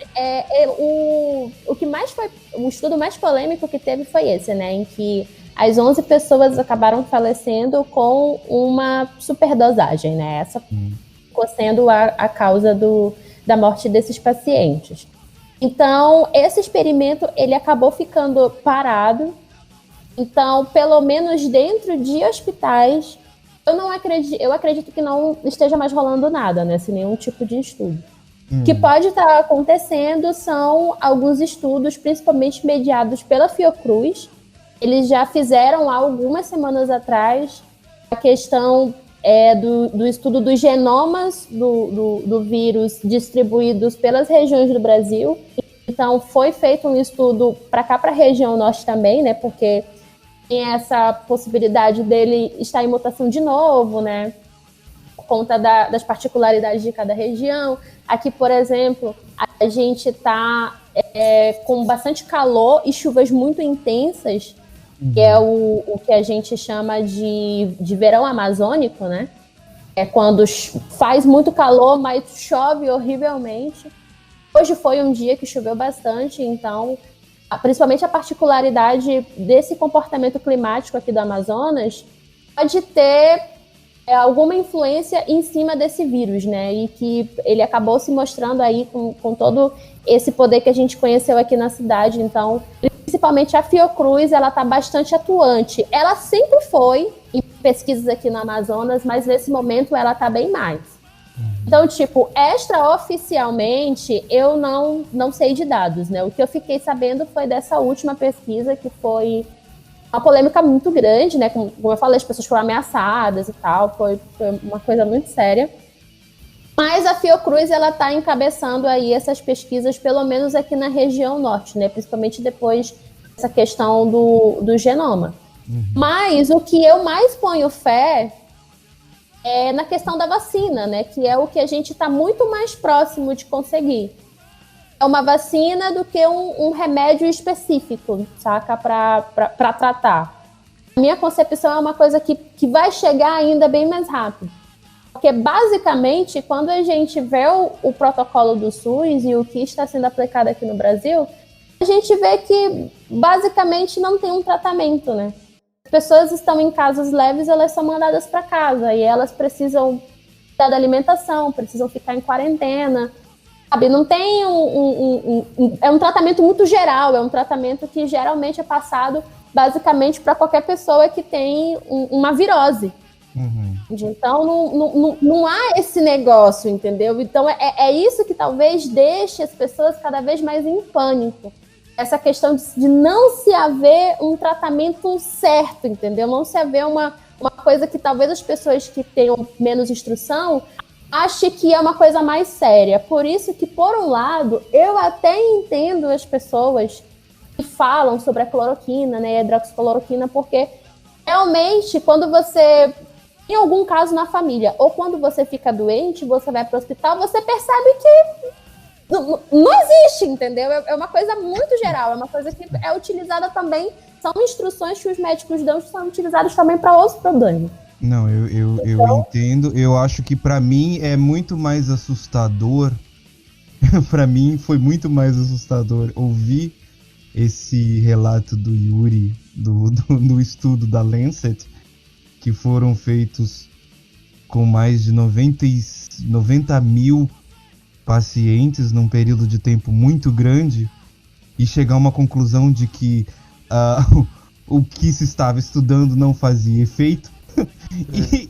O que mais foi. O estudo mais polêmico que teve foi esse, né? Em que as 11 pessoas acabaram falecendo com uma superdosagem, né? Essa ficou sendo a causa da morte desses pacientes. Então, esse experimento, ele acabou ficando parado. Então, pelo menos dentro de hospitais, eu acredito que não esteja mais rolando nada, né? Sem nenhum tipo de estudo. O que pode estar acontecendo são alguns estudos, principalmente mediados pela Fiocruz. Eles já fizeram há algumas semanas atrás a questão do estudo dos genomas do vírus distribuídos pelas regiões do Brasil. Então, foi feito um estudo para cá, para a região norte também, né? Porque tem essa possibilidade dele estar em mutação de novo, né? Por conta das particularidades de cada região. Aqui, por exemplo, a gente está com bastante calor e chuvas muito intensas, que é o que a gente chama de verão amazônico, né? É quando faz muito calor, mas chove horrivelmente. Hoje foi um dia que choveu bastante, então, principalmente a particularidade desse comportamento climático aqui do Amazonas pode ter alguma influência em cima desse vírus, né? E que ele acabou se mostrando aí com todo esse poder que a gente conheceu aqui na cidade. Então, principalmente a Fiocruz, ela está bastante atuante. Ela sempre foi em pesquisas aqui no Amazonas, mas nesse momento ela está bem mais. Então, tipo, extraoficialmente, eu não sei de dados, né? O que eu fiquei sabendo foi dessa última pesquisa, que foi uma polêmica muito grande, né? Como eu falei, as pessoas foram ameaçadas e tal, foi uma coisa muito séria. Mas a Fiocruz, ela está encabeçando aí essas pesquisas, pelo menos aqui na região norte, né? Principalmente depois dessa questão do genoma. Mas o que eu mais ponho fé é na questão da vacina, né? Que é o que a gente está muito mais próximo de conseguir. É uma vacina do que um remédio específico, saca? Para tratar. A minha concepção é uma coisa que vai chegar ainda bem mais rápido. Porque, basicamente, quando a gente vê o protocolo do SUS e o que está sendo aplicado aqui no Brasil, a gente vê que, basicamente, não tem um tratamento, né? As pessoas estão em casos leves, elas são mandadas para casa e elas precisam da alimentação, precisam ficar em quarentena, sabe? Não tem é um tratamento muito geral, é um tratamento que geralmente é passado basicamente para qualquer pessoa que tem uma virose. Então não há esse negócio, entendeu? Então é isso que talvez deixe as pessoas cada vez mais em pânico. Essa questão de não se haver um tratamento certo, entendeu? Não se haver uma coisa que talvez as pessoas que tenham menos instrução achem que é uma coisa mais séria. Por isso que, por um lado, eu até entendo as pessoas que falam sobre a cloroquina, né, a hidroxicloroquina, porque realmente, quando você tem algum caso na família, ou quando você fica doente, você vai para o hospital, você percebe que não existe, entendeu? É uma coisa muito geral, é uma coisa que é utilizada também, são instruções que os médicos dão que são utilizadas também para outros problemas. Não, eu entendo, eu acho que pra mim é muito mais assustador, pra mim foi muito mais assustador ouvir esse relato do Yuri, do estudo da Lancet, que foram feitos com mais de 90 mil pacientes num período de tempo muito grande e chegar a uma conclusão de que o que se estava estudando não fazia efeito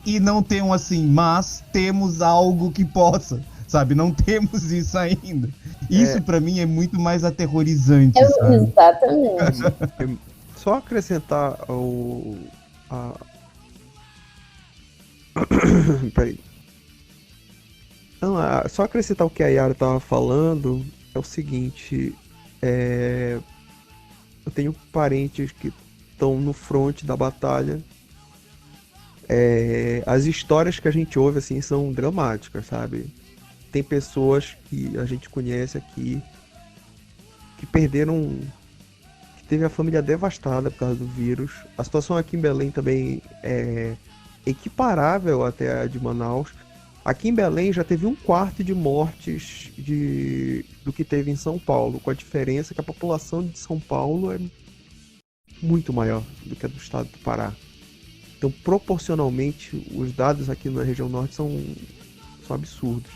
e não tem assim, mas temos algo que possa, sabe? Não temos isso ainda. Isso pra mim é muito mais aterrorizante, sabe? Exatamente. Só acrescentar Peraí. Não, só acrescentar o que a Yara tava falando é o seguinte, eu tenho parentes que estão no front da batalha. As histórias que a gente ouve assim são dramáticas, sabe? Tem pessoas que a gente conhece aqui que perderam, que teve a família devastada por causa do vírus. A situação aqui em Belém também é equiparável até a de Manaus. Aqui em Belém já teve 1/4 de mortes do que teve em São Paulo, com a diferença que a população de São Paulo é muito maior do que a do estado do Pará. Então, proporcionalmente, os dados aqui na região norte são absurdos.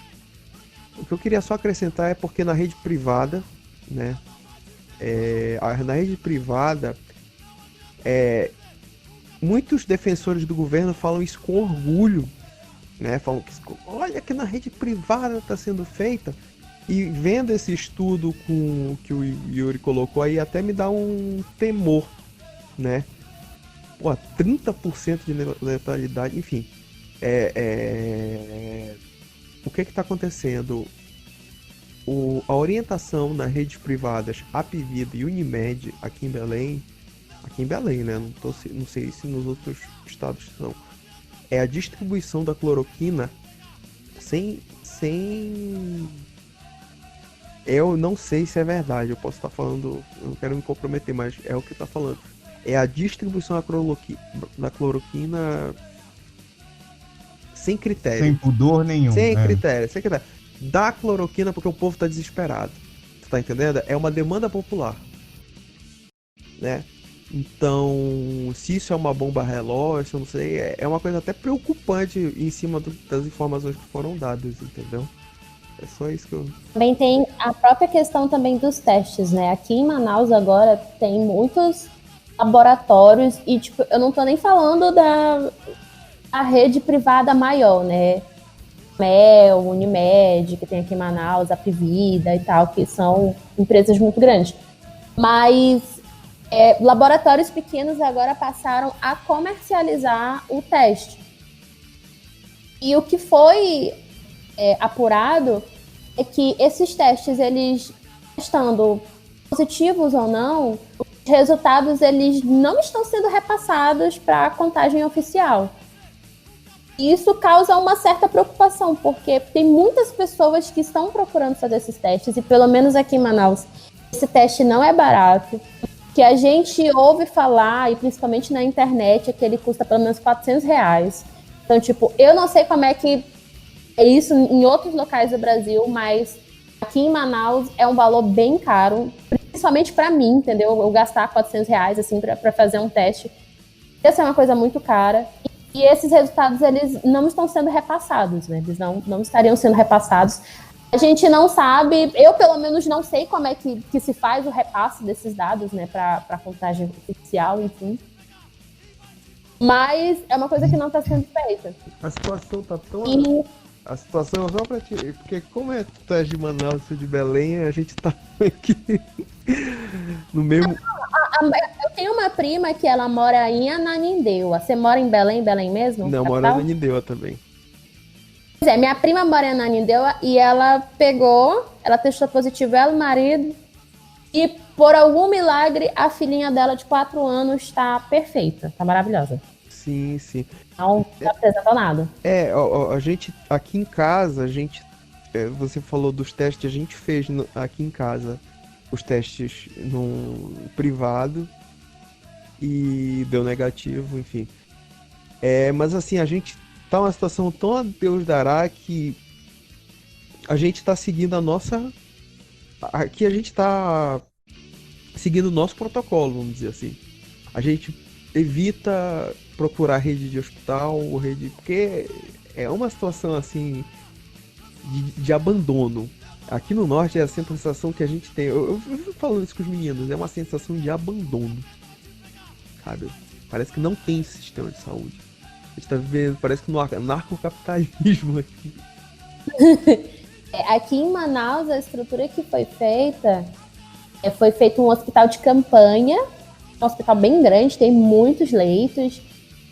O que eu queria só acrescentar é porque na rede privada, né, na rede privada, muitos defensores do governo falam isso com orgulho, né? Falam que olha que na rede privada está sendo feita, e vendo esse estudo que o Yuri colocou aí até me dá um temor, né? Pô, 30% de letalidade, enfim, o que está acontecendo? A orientação nas redes privadas Apvida e Unimed aqui em Belém, né? Não sei se nos outros estados são. É a distribuição da cloroquina sem... Eu não sei se é verdade, eu posso estar falando, eu não quero me comprometer, mas é o que está falando. É a distribuição da cloroquina sem critério. Sem pudor nenhum. Sem critério. Da cloroquina porque o povo está desesperado. Tu tá entendendo? É uma demanda popular, né? Então, se isso é uma bomba relógio, eu não sei, é uma coisa até preocupante em cima das informações que foram dadas, entendeu? É só isso que eu... Também tem a própria questão também dos testes, né? Aqui em Manaus agora tem muitos laboratórios e, tipo, eu não tô nem falando da rede privada maior, né? Mel, Unimed, que tem aqui em Manaus, Apvida e tal, que são empresas muito grandes. Mas laboratórios pequenos agora passaram a comercializar o teste. E o que foi apurado é que esses testes, eles estando positivos ou não, os resultados eles não estão sendo repassados para a contagem oficial. E isso causa uma certa preocupação, porque tem muitas pessoas que estão procurando fazer esses testes, e pelo menos aqui em Manaus, esse teste não é barato. Que a gente ouve falar, e principalmente na internet, é que ele custa pelo menos R$400. Então, tipo, eu não sei como é que é isso em outros locais do Brasil, mas aqui em Manaus é um valor bem caro, principalmente para mim, entendeu? Eu gastar R$400 assim, para fazer um teste. Essa é uma coisa muito cara. E esses resultados, eles não estão sendo repassados, né? Eles não estariam sendo repassados. A gente não sabe, eu pelo menos não sei como é que se faz o repasse desses dados, né, para a contagem oficial, enfim. Mas é uma coisa que não está sendo feita. A situação tá tão... A situação, só pra ti, porque como tu és de Manaus, eu de Belém, a gente tá aqui no mesmo... Eu tenho uma prima que ela mora em Ananindeua. Você mora em Belém mesmo? Não, mora em Ananindeua também. Pois é, minha prima mora em Ananindeua e ela testou positivo, ela e o marido, e por algum milagre a filhinha dela de 4 anos tá perfeita, tá maravilhosa. Sim. Não apresenta nada. A gente, aqui em casa, você falou dos testes, a gente fez aqui em casa os testes no privado e deu negativo, enfim. Mas assim, a gente tá numa situação tão a Deus dará que a gente tá seguindo aqui a gente tá seguindo o nosso protocolo, vamos dizer assim. A gente evita procurar rede de hospital, porque é uma situação assim de abandono. Aqui no norte é a sensação que a gente tem. Eu vivo falando isso com os meninos, é uma sensação de abandono, sabe? Parece que não tem sistema de saúde. A gente tá vivendo, parece que no narcocapitalismo aqui. Aqui em Manaus, a estrutura que foi feita um hospital de campanha, um hospital bem grande, tem muitos leitos.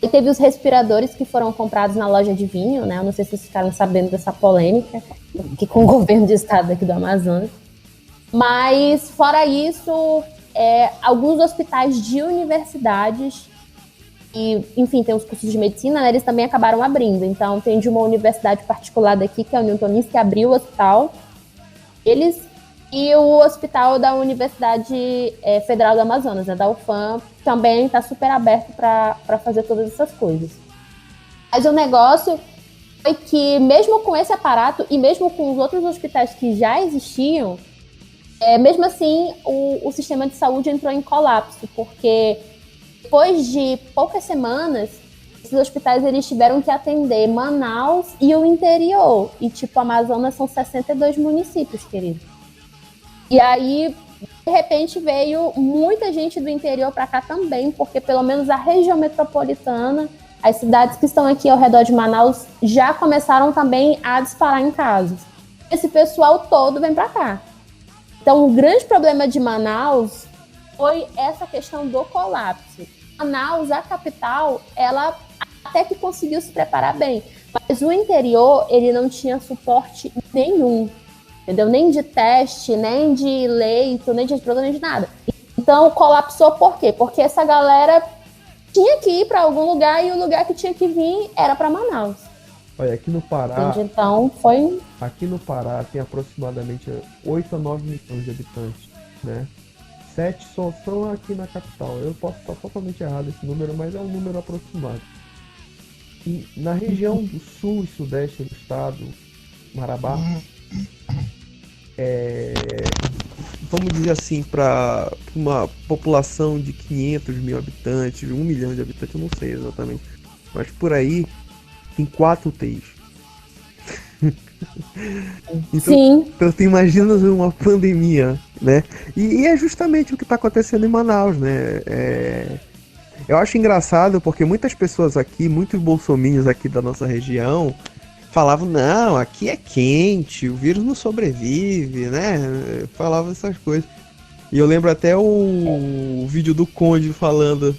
E teve os respiradores que foram comprados na loja de vinho, né? Eu não sei se vocês ficaram sabendo dessa polêmica que com o governo de estado aqui do Amazonas. Mas, fora isso, alguns hospitais de universidades, e, enfim, tem os cursos de medicina, né? Eles também acabaram abrindo. Então, tem de uma universidade particular daqui, que é a Newtonense, que abriu o hospital. E o hospital da Universidade Federal do Amazonas, né, da UFAM, também está super aberto para fazer todas essas coisas. Mas o negócio foi que mesmo com esse aparato e mesmo com os outros hospitais que já existiam, mesmo assim o sistema de saúde entrou em colapso, porque depois de poucas semanas, esses hospitais eles tiveram que atender Manaus e o interior. E tipo, Amazonas são 62 municípios, querido. E aí, de repente, veio muita gente do interior para cá também, porque pelo menos a região metropolitana, as cidades que estão aqui ao redor de Manaus já começaram também a disparar em casos. Esse pessoal todo vem para cá. Então, o grande problema de Manaus foi essa questão do colapso. Manaus, a capital, ela até que conseguiu se preparar bem, mas o interior, ele não tinha suporte nenhum, entendeu? Nem de teste, nem de leito, nem de respirador, nem de nada. Então, colapsou por quê? Porque essa galera tinha que ir para algum lugar e o lugar que tinha que vir era para Manaus. Olha, aqui no Pará... Entende? Então, foi... Aqui no Pará tem aproximadamente 8 a 9 milhões de habitantes, né? 7 só são aqui na capital. Eu posso estar totalmente errado esse número, mas é um número aproximado. E na região do sul e sudeste do estado, Marabá, vamos dizer assim, para uma população de 500 mil habitantes, 1 milhão de habitantes, eu não sei exatamente, mas por aí tem 4 UTIs. Sim. Então tu imagina uma pandemia, né? E é justamente o que está acontecendo em Manaus, né? Eu acho engraçado porque muitas pessoas aqui, muitos bolsominions aqui da nossa região, falavam, não, aqui é quente, o vírus não sobrevive, né? Falavam essas coisas. E eu lembro até o vídeo do Conde falando,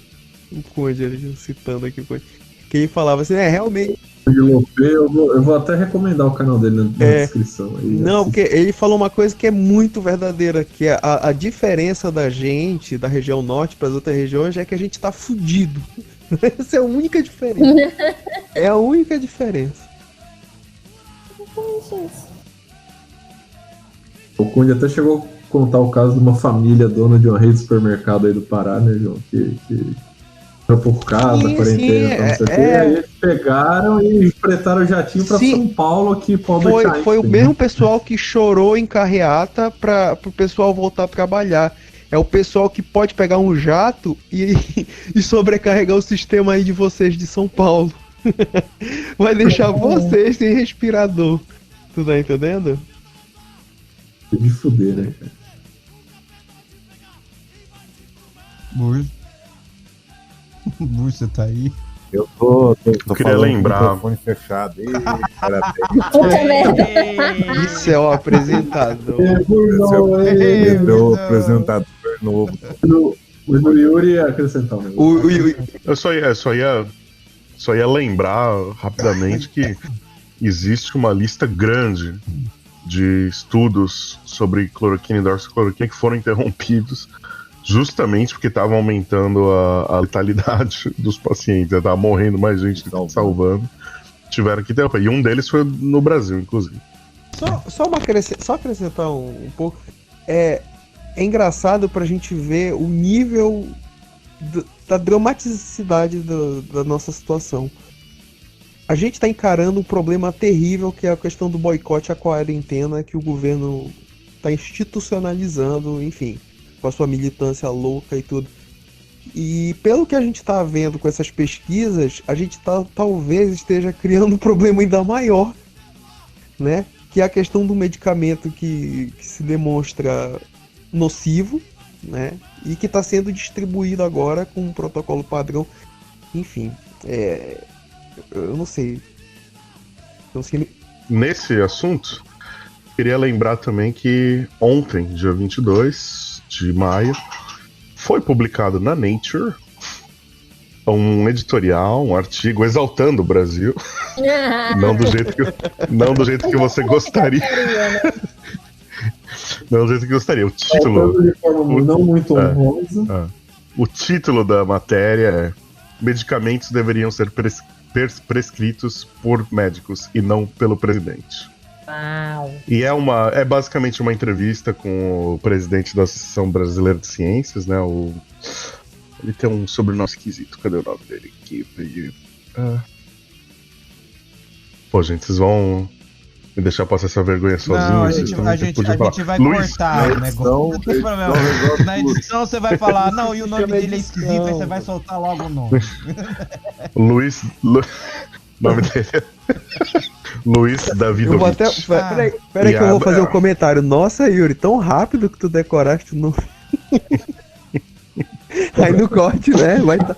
o Conde, citando aqui o Conde, que ele falava assim, realmente... Eu vou até recomendar o canal dele na descrição. Aí, não, porque ele falou uma coisa que é muito verdadeira, que é a diferença da gente, da região norte para as outras regiões, é que a gente tá fudido. Essa é a única diferença. É a única diferença. O Conde até chegou a contar o caso de uma família dona de uma rede de supermercado aí do Pará, né, João? Que por causa da quarentena, não sei o quê. Aí eles pegaram e fretaram o jatinho pra São Paulo, aqui foi o mesmo pessoal que chorou em carreata para o pessoal voltar a trabalhar. É o pessoal que pode pegar um jato e sobrecarregar o sistema aí de vocês de São Paulo. Vai deixar vocês sem respirador. Tu tá entendendo? De fuder, né, cara? Você tá aí? Eu tô queria lembrar. Com o microfone fechado. Isso é o apresentador. Esse é o apresentador novo. O Yuri ia acrescentar um negócio. Eu só ia lembrar rapidamente que existe uma lista grande de estudos sobre cloroquina e hidroxicloroquina que foram interrompidos justamente porque estavam aumentando a letalidade dos pacientes, estava morrendo mais gente do que salvando. Tiveram que interromper. E um deles foi no Brasil, inclusive. Só acrescentar um pouco. É engraçado pra gente ver o nível da dramaticidade da nossa situação. A gente está encarando um problema terrível que é a questão do boicote à quarentena que o governo está institucionalizando, enfim, com a sua militância louca e tudo. E pelo que a gente está vendo com essas pesquisas, a gente talvez esteja criando um problema ainda maior, né? Que é a questão do medicamento que se demonstra nocivo, né? E que está sendo distribuído agora com um protocolo padrão. Enfim, eu não sei. Nesse assunto, queria lembrar também que ontem, dia 22 de maio, foi publicado na Nature um editorial, um artigo exaltando o Brasil. Não do jeito que você gostaria. Não do jeito que gostaria. O título. De forma não muito honrosa. O título da matéria é: medicamentos deveriam ser prescritos por médicos e não pelo presidente. Uau. E é basicamente uma entrevista com o presidente da Associação Brasileira de Ciências, né? Ele tem um sobrenome esquisito. Cadê o nome dele aqui? Pô, gente, vocês vão me deixar passar essa vergonha sozinho? Não, a Vocês gente também podiam falar. vai Luiz, cortar o na negócio. edição, Não tem problema. resolve Na tudo. edição você vai falar, não, e o nome Chama dele é edição. esquisito, aí você vai soltar logo o nome. Luiz. Nome dele é Luiz Eu vou Davidovich. até. Peraí que eu vou fazer um comentário. Nossa, Yuri, tão rápido que tu decoraste no. Aí no corte, né? Vai tá.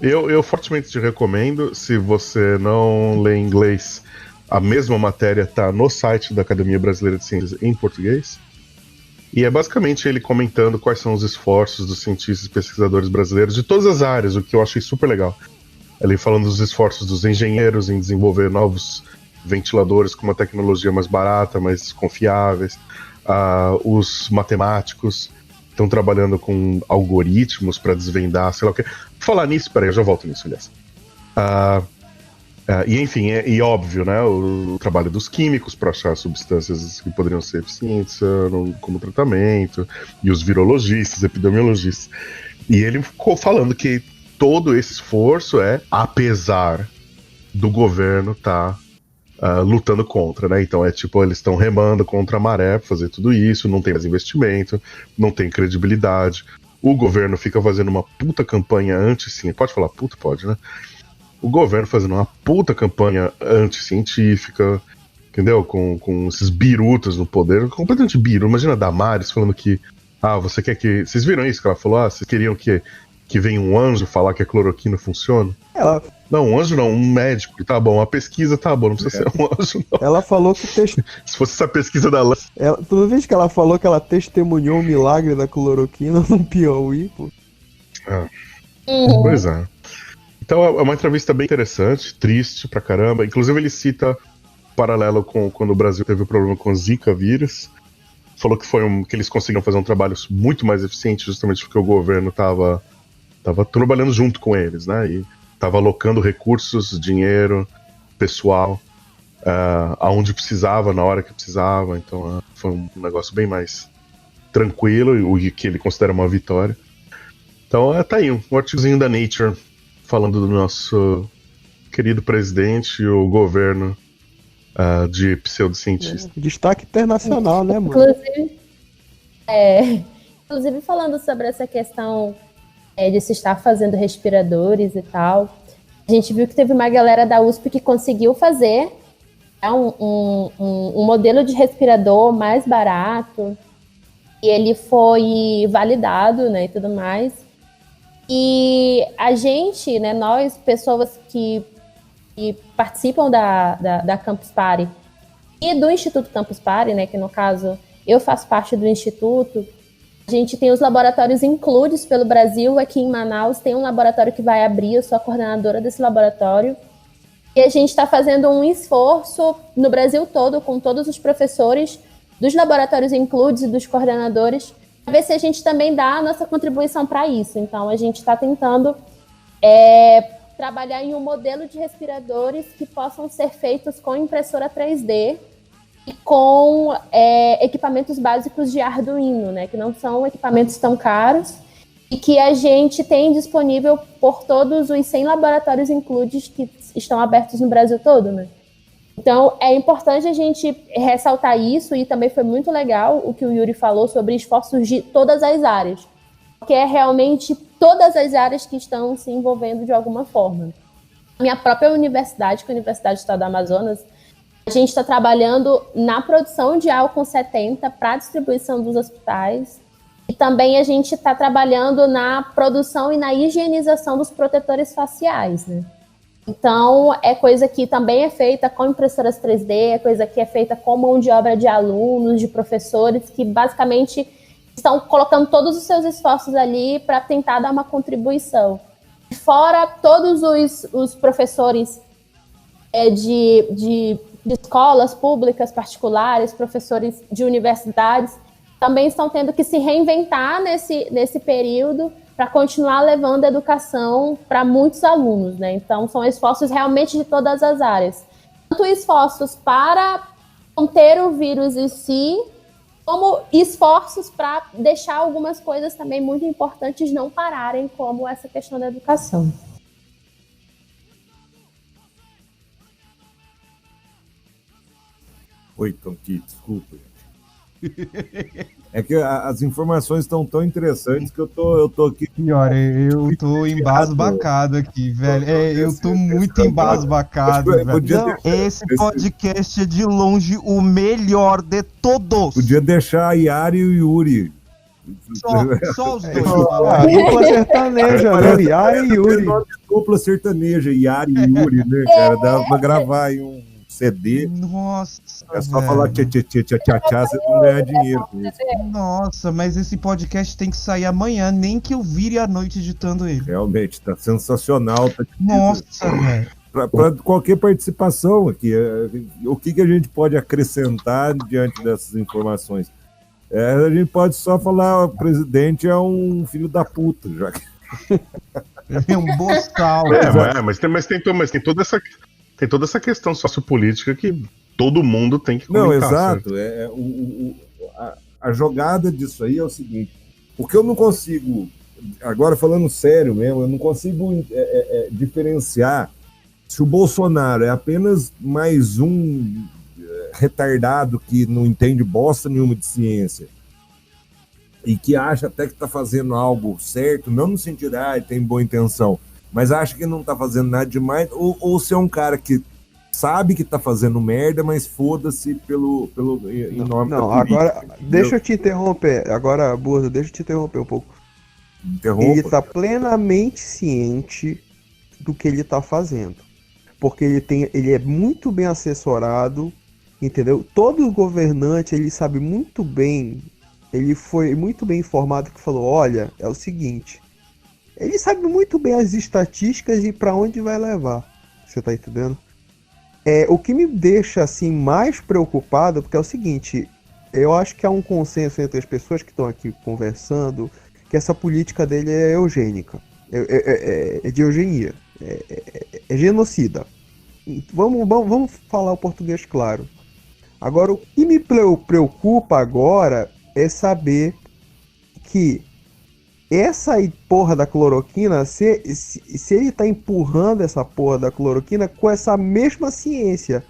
E eu fortemente te recomendo, se você não lê inglês, a mesma matéria tá no site da Academia Brasileira de Ciências em português. E é basicamente ele comentando quais são os esforços dos cientistas e pesquisadores brasileiros de todas as áreas, o que eu achei super legal. Ele falando dos esforços dos engenheiros em desenvolver novos ventiladores com uma tecnologia mais barata, mais confiáveis. Os matemáticos estão trabalhando com algoritmos para desvendar, sei lá o que. Falar nisso, peraí, eu já volto nisso, aliás. E enfim, e óbvio, né, o trabalho dos químicos para achar substâncias que poderiam ser eficientes como tratamento, e os virologistas, epidemiologistas. E ele ficou falando que todo esse esforço é apesar do governo estar lutando contra, né? Então é tipo, eles estão remando contra a maré pra fazer tudo isso, não tem mais investimento, não tem credibilidade. O governo fica fazendo uma puta campanha anti-científica. Pode falar puta? Pode, né? O governo fazendo uma puta campanha anti-científica, entendeu? Com esses birutas no poder, completamente biru. Imagina a Damares falando que, você quer que... Vocês viram isso que ela falou? Vocês queriam que venha um anjo falar que a cloroquina funciona? Não, um anjo não, um médico. Tá bom, a pesquisa tá bom, não precisa ser um anjo, não. Ela falou que Se fosse essa pesquisa da Lance. Tu viu que ela falou que ela testemunhou o milagre da cloroquina no Piauí, pô? Pois é. Então é uma entrevista bem interessante, triste pra caramba. Inclusive ele cita paralelo com quando o Brasil teve o problema com o Zika vírus. Falou que que eles conseguiram fazer um trabalho muito mais eficiente, justamente porque o governo tava trabalhando junto com eles, né? E tava alocando recursos, dinheiro, pessoal, aonde precisava, na hora que precisava. Então foi um negócio bem mais tranquilo, o que ele considera uma vitória. Então tá aí, um artigozinho da Nature falando do nosso querido presidente e o governo de pseudocientistas. Destaque internacional, né, mano? Inclusive falando sobre essa questão de se estar fazendo respiradores e tal, a gente viu que teve uma galera da USP que conseguiu fazer um modelo de respirador mais barato, e ele foi validado, né, e tudo mais. E a gente, né, nós, pessoas que participam da Campus Party e do Instituto Campus Party, né, que no caso eu faço parte do Instituto, a gente tem os laboratórios incluídos pelo Brasil. Aqui em Manaus tem um laboratório que vai abrir, eu sou a coordenadora desse laboratório. E a gente está fazendo um esforço no Brasil todo, com todos os professores dos laboratórios incluídos e dos coordenadores, para ver se a gente também dá a nossa contribuição para isso. Então, a gente está tentando trabalhar em um modelo de respiradores que possam ser feitos com impressora 3D e com equipamentos básicos de Arduino, né, que não são equipamentos tão caros, e que a gente tem disponível por todos os 100 laboratórios incluídos que estão abertos no Brasil todo, né? Então, é importante a gente ressaltar isso, e também foi muito legal o que o Yuri falou sobre esforços de todas as áreas, porque é realmente todas as áreas que estão se envolvendo de alguma forma. A minha própria universidade, que é a Universidade do Estado do Amazonas, a gente está trabalhando na produção de álcool 70 para a distribuição dos hospitais, e também a gente está trabalhando na produção e na higienização dos protetores faciais, né? Então, é coisa que também é feita com impressoras 3D, é coisa que é feita com mão de obra de alunos, de professores, que basicamente estão colocando todos os seus esforços ali para tentar dar uma contribuição. Fora todos os professores de escolas públicas, particulares, professores de universidades, também estão tendo que se reinventar nesse período para continuar levando a educação para muitos alunos, né? Então, são esforços realmente de todas as áreas. Tanto esforços para conter o vírus em si, como esforços para deixar algumas coisas também muito importantes não pararem, como essa questão da educação. Oi, Tonki, desculpa. É que as informações estão tão interessantes que eu tô aqui. Pior, eu tô embasbacado aqui, velho. Eu tô muito embasbacado, velho. Esse podcast é de longe o melhor de todos. Podia deixar a Yari e o Yuri. Só os dois. Dupla sertaneja, né? Yari e Yuri. Dupla sertaneja, Yari e Yuri, né, cara? Dava pra gravar aí um CD. Nossa, é só falar tchá, você não ganha dinheiro com isso. Nossa, mas esse podcast tem que sair amanhã, nem que eu vire à noite editando ele. Realmente, tá sensacional. Nossa, velho. Para qualquer participação aqui, o que a gente pode acrescentar diante dessas informações? A gente pode só falar, o presidente é um filho da puta, já que... É um boçal. Mas tem toda essa questão sociopolítica que todo mundo tem que comentar. Não, exato. A jogada disso aí é o seguinte, porque eu não consigo, agora falando sério mesmo, eu não consigo diferenciar se o Bolsonaro é apenas mais um retardado que não entende bosta nenhuma de ciência e que acha até que está fazendo algo certo, não no sentido de tem boa intenção, mas acha que não está fazendo nada demais, ou se é um cara que sabe que está fazendo merda, mas foda-se em nome da política. Agora, deixa eu te interromper. Agora, Burda, deixa eu te interromper um pouco. Interrompa. Ele está plenamente ciente do que ele está fazendo. Porque ele é muito bem assessorado, entendeu? Todo governante, ele sabe muito bem, ele foi muito bem informado que falou, olha, é o seguinte, ele sabe muito bem as estatísticas e para onde vai levar, você tá entendendo? O que me deixa assim mais preocupado, porque é o seguinte, eu acho que há um consenso entre as pessoas que estão aqui conversando, que essa política dele é eugênica, é de eugenia, é genocida. Vamos falar o português claro. Agora, o que me preocupa agora é saber que essa porra da cloroquina, se ele tá empurrando essa porra da cloroquina com essa mesma ciência,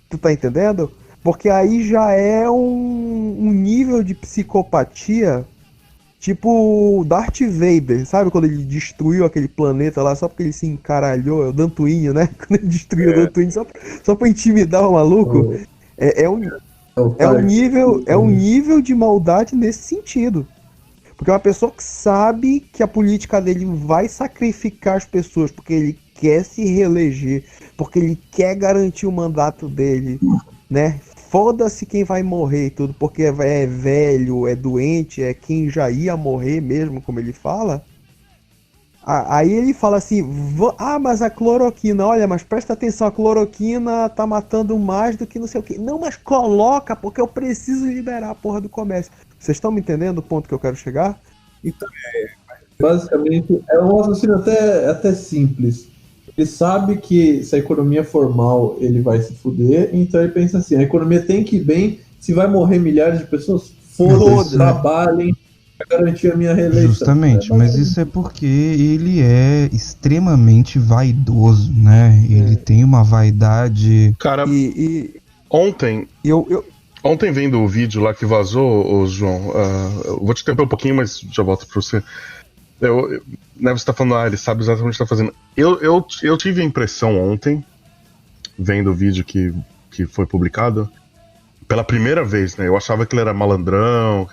tu tá entendendo? Porque aí já é um nível de psicopatia tipo Darth Vader, sabe? Quando ele destruiu aquele planeta lá só porque ele se encaralhou, é o Dantooine, né? Quando ele destruiu o Dantooine só pra intimidar o maluco. É um nível de maldade nesse sentido. Porque é uma pessoa que sabe que a política dele vai sacrificar as pessoas porque ele quer se reeleger, porque ele quer garantir o mandato dele, né? Foda-se quem vai morrer e tudo, porque é velho, é doente, é quem já ia morrer mesmo, como ele fala. Aí ele fala assim, mas a cloroquina, olha, mas presta atenção, a cloroquina tá matando mais do que não sei o que. Não, mas coloca, porque eu preciso liberar a porra do comércio. Vocês estão me entendendo o ponto que eu quero chegar? Então, basicamente, é um raciocínio até simples. Ele sabe que se a economia for mal, ele vai se fuder, então ele pensa assim, a economia tem que ir bem, se vai morrer milhares de pessoas, foda-se, trabalhem para garantir a minha reeleição. Justamente, mas isso é porque ele é extremamente vaidoso, né? Ele tem uma vaidade... Cara, ontem... Ontem, vendo o vídeo lá que vazou, João, eu vou te interromper um pouquinho, mas já volto para você. Né, você tá falando, ele sabe exatamente o que tá fazendo. Eu tive a impressão ontem, vendo o vídeo que foi publicado, pela primeira vez, né? Eu achava que ele era malandrão.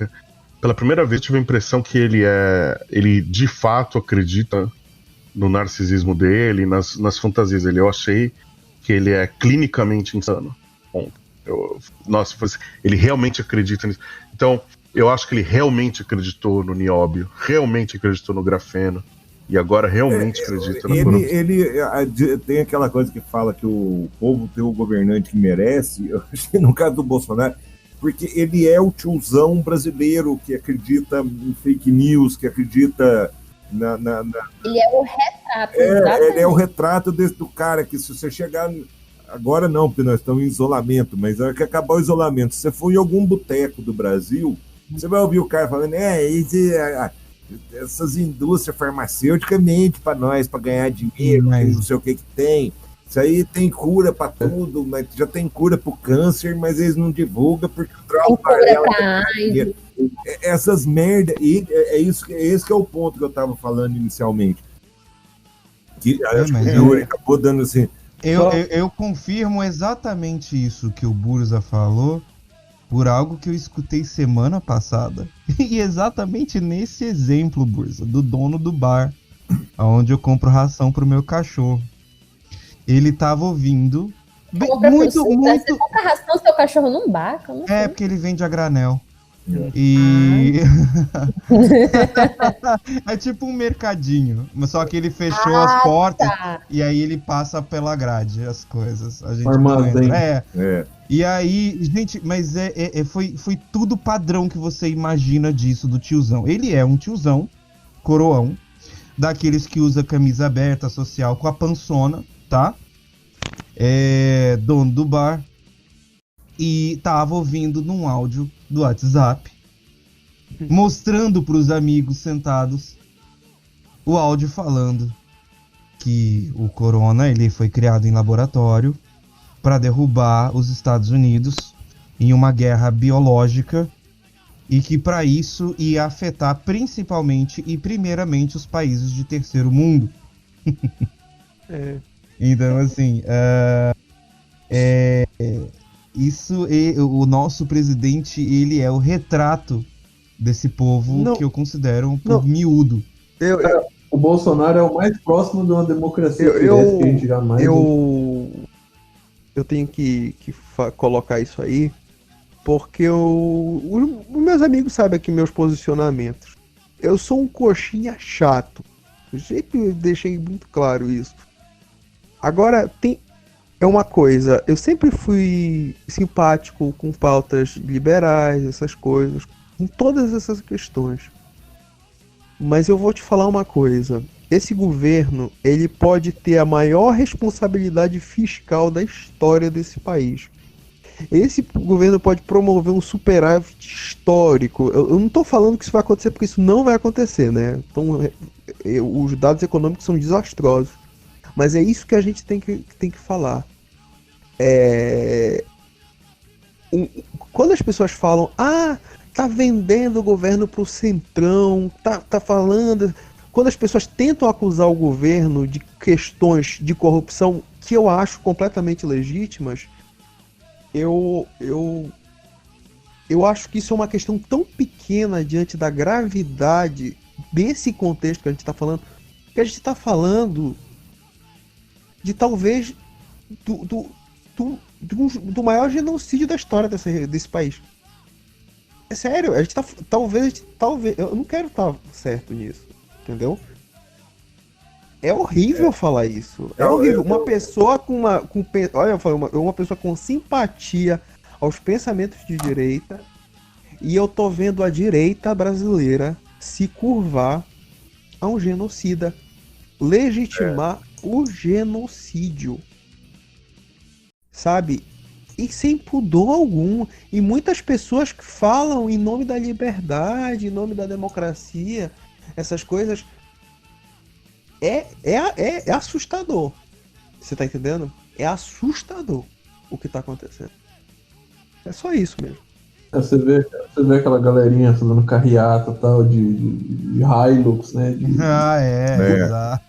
Pela primeira vez tive a impressão que ele de fato acredita no narcisismo dele, nas fantasias dele. Eu achei que ele é clinicamente insano ontem. Ele realmente acredita nisso. Então, eu acho que ele realmente acreditou no nióbio, realmente acreditou no grafeno, e agora realmente acredita na corrupção. Ele tem aquela coisa que fala que o povo tem o governante que merece, eu acho que no caso do Bolsonaro, porque ele é o tiozão brasileiro que acredita em fake news, que acredita Ele é o retrato, ele é o retrato do cara que se você chegar... Agora não, porque nós estamos em isolamento, mas na hora que acabar o isolamento, se você for em algum boteco do Brasil, você vai ouvir o cara falando, essas indústrias farmacêuticas mentem para nós, para ganhar dinheiro, não sei o que tem. Isso aí tem cura pra tudo, mas já tem cura pro câncer, mas eles não divulgam porque o Drauzio Varela... Essas merda, e esse que é o ponto que eu tava falando inicialmente. Que acho que o Yuri acabou dando assim... Eu confirmo exatamente isso que o Burza falou por algo que eu escutei semana passada. E exatamente nesse exemplo, Burza, do dono do bar, onde eu compro ração pro meu cachorro. Ele tava ouvindo... Você compra ração seu cachorro num bar? Como assim? É, porque ele vende a granel. E... é tipo um mercadinho, só que ele fechou as portas e aí ele passa pela grade as coisas. A gente não entra. E aí, gente, mas foi tudo padrão que você imagina disso do tiozão. Ele é um tiozão, coroão, daqueles que usa camisa aberta, social, com a pançona, tá? É dono do bar. E tava ouvindo num áudio do WhatsApp, mostrando pros amigos sentados o áudio falando que o corona ele foi criado em laboratório para derrubar os Estados Unidos em uma guerra biológica e que para isso ia afetar principalmente e primeiramente os países de terceiro mundo. Então assim, isso o nosso presidente, ele é o retrato desse povo que eu considero um povo miúdo. O Bolsonaro é o mais próximo de uma democracia que a gente jamais... Eu tenho que colocar isso aí, porque os meus amigos sabem aqui meus posicionamentos. Eu sou um coxinha chato. Eu sempre deixei muito claro isso. Agora, é uma coisa, eu sempre fui simpático com pautas liberais, essas coisas, com todas essas questões. Mas eu vou te falar uma coisa, esse governo, ele pode ter a maior responsabilidade fiscal da história desse país. Esse governo pode promover um superávit histórico. Eu não estou falando que isso vai acontecer, porque isso não vai acontecer, né? Então, os dados econômicos são desastrosos. Mas é isso que a gente tem que falar. Quando as pessoas falam, tá vendendo o governo pro centrão, tá falando... Quando as pessoas tentam acusar o governo de questões de corrupção que eu acho completamente legítimas, eu acho que isso é uma questão tão pequena diante da gravidade desse contexto que a gente está falando, que a gente está falando de talvez do maior genocídio da história desse país. É sério, a gente tá, talvez, eu não quero estar certo nisso, entendeu? É horrível falar isso. É horrível. Uma pessoa uma pessoa com simpatia aos pensamentos de direita, e eu tô vendo a direita brasileira se curvar a um genocida, legitimar o genocídio, sabe? E sem pudor algum. E muitas pessoas que falam em nome da liberdade, em nome da democracia, essas coisas, é assustador. Você tá entendendo? É assustador o que tá acontecendo. É só isso mesmo. Você vê aquela galerinha fazendo carreata tal de Hilux, né? Exato.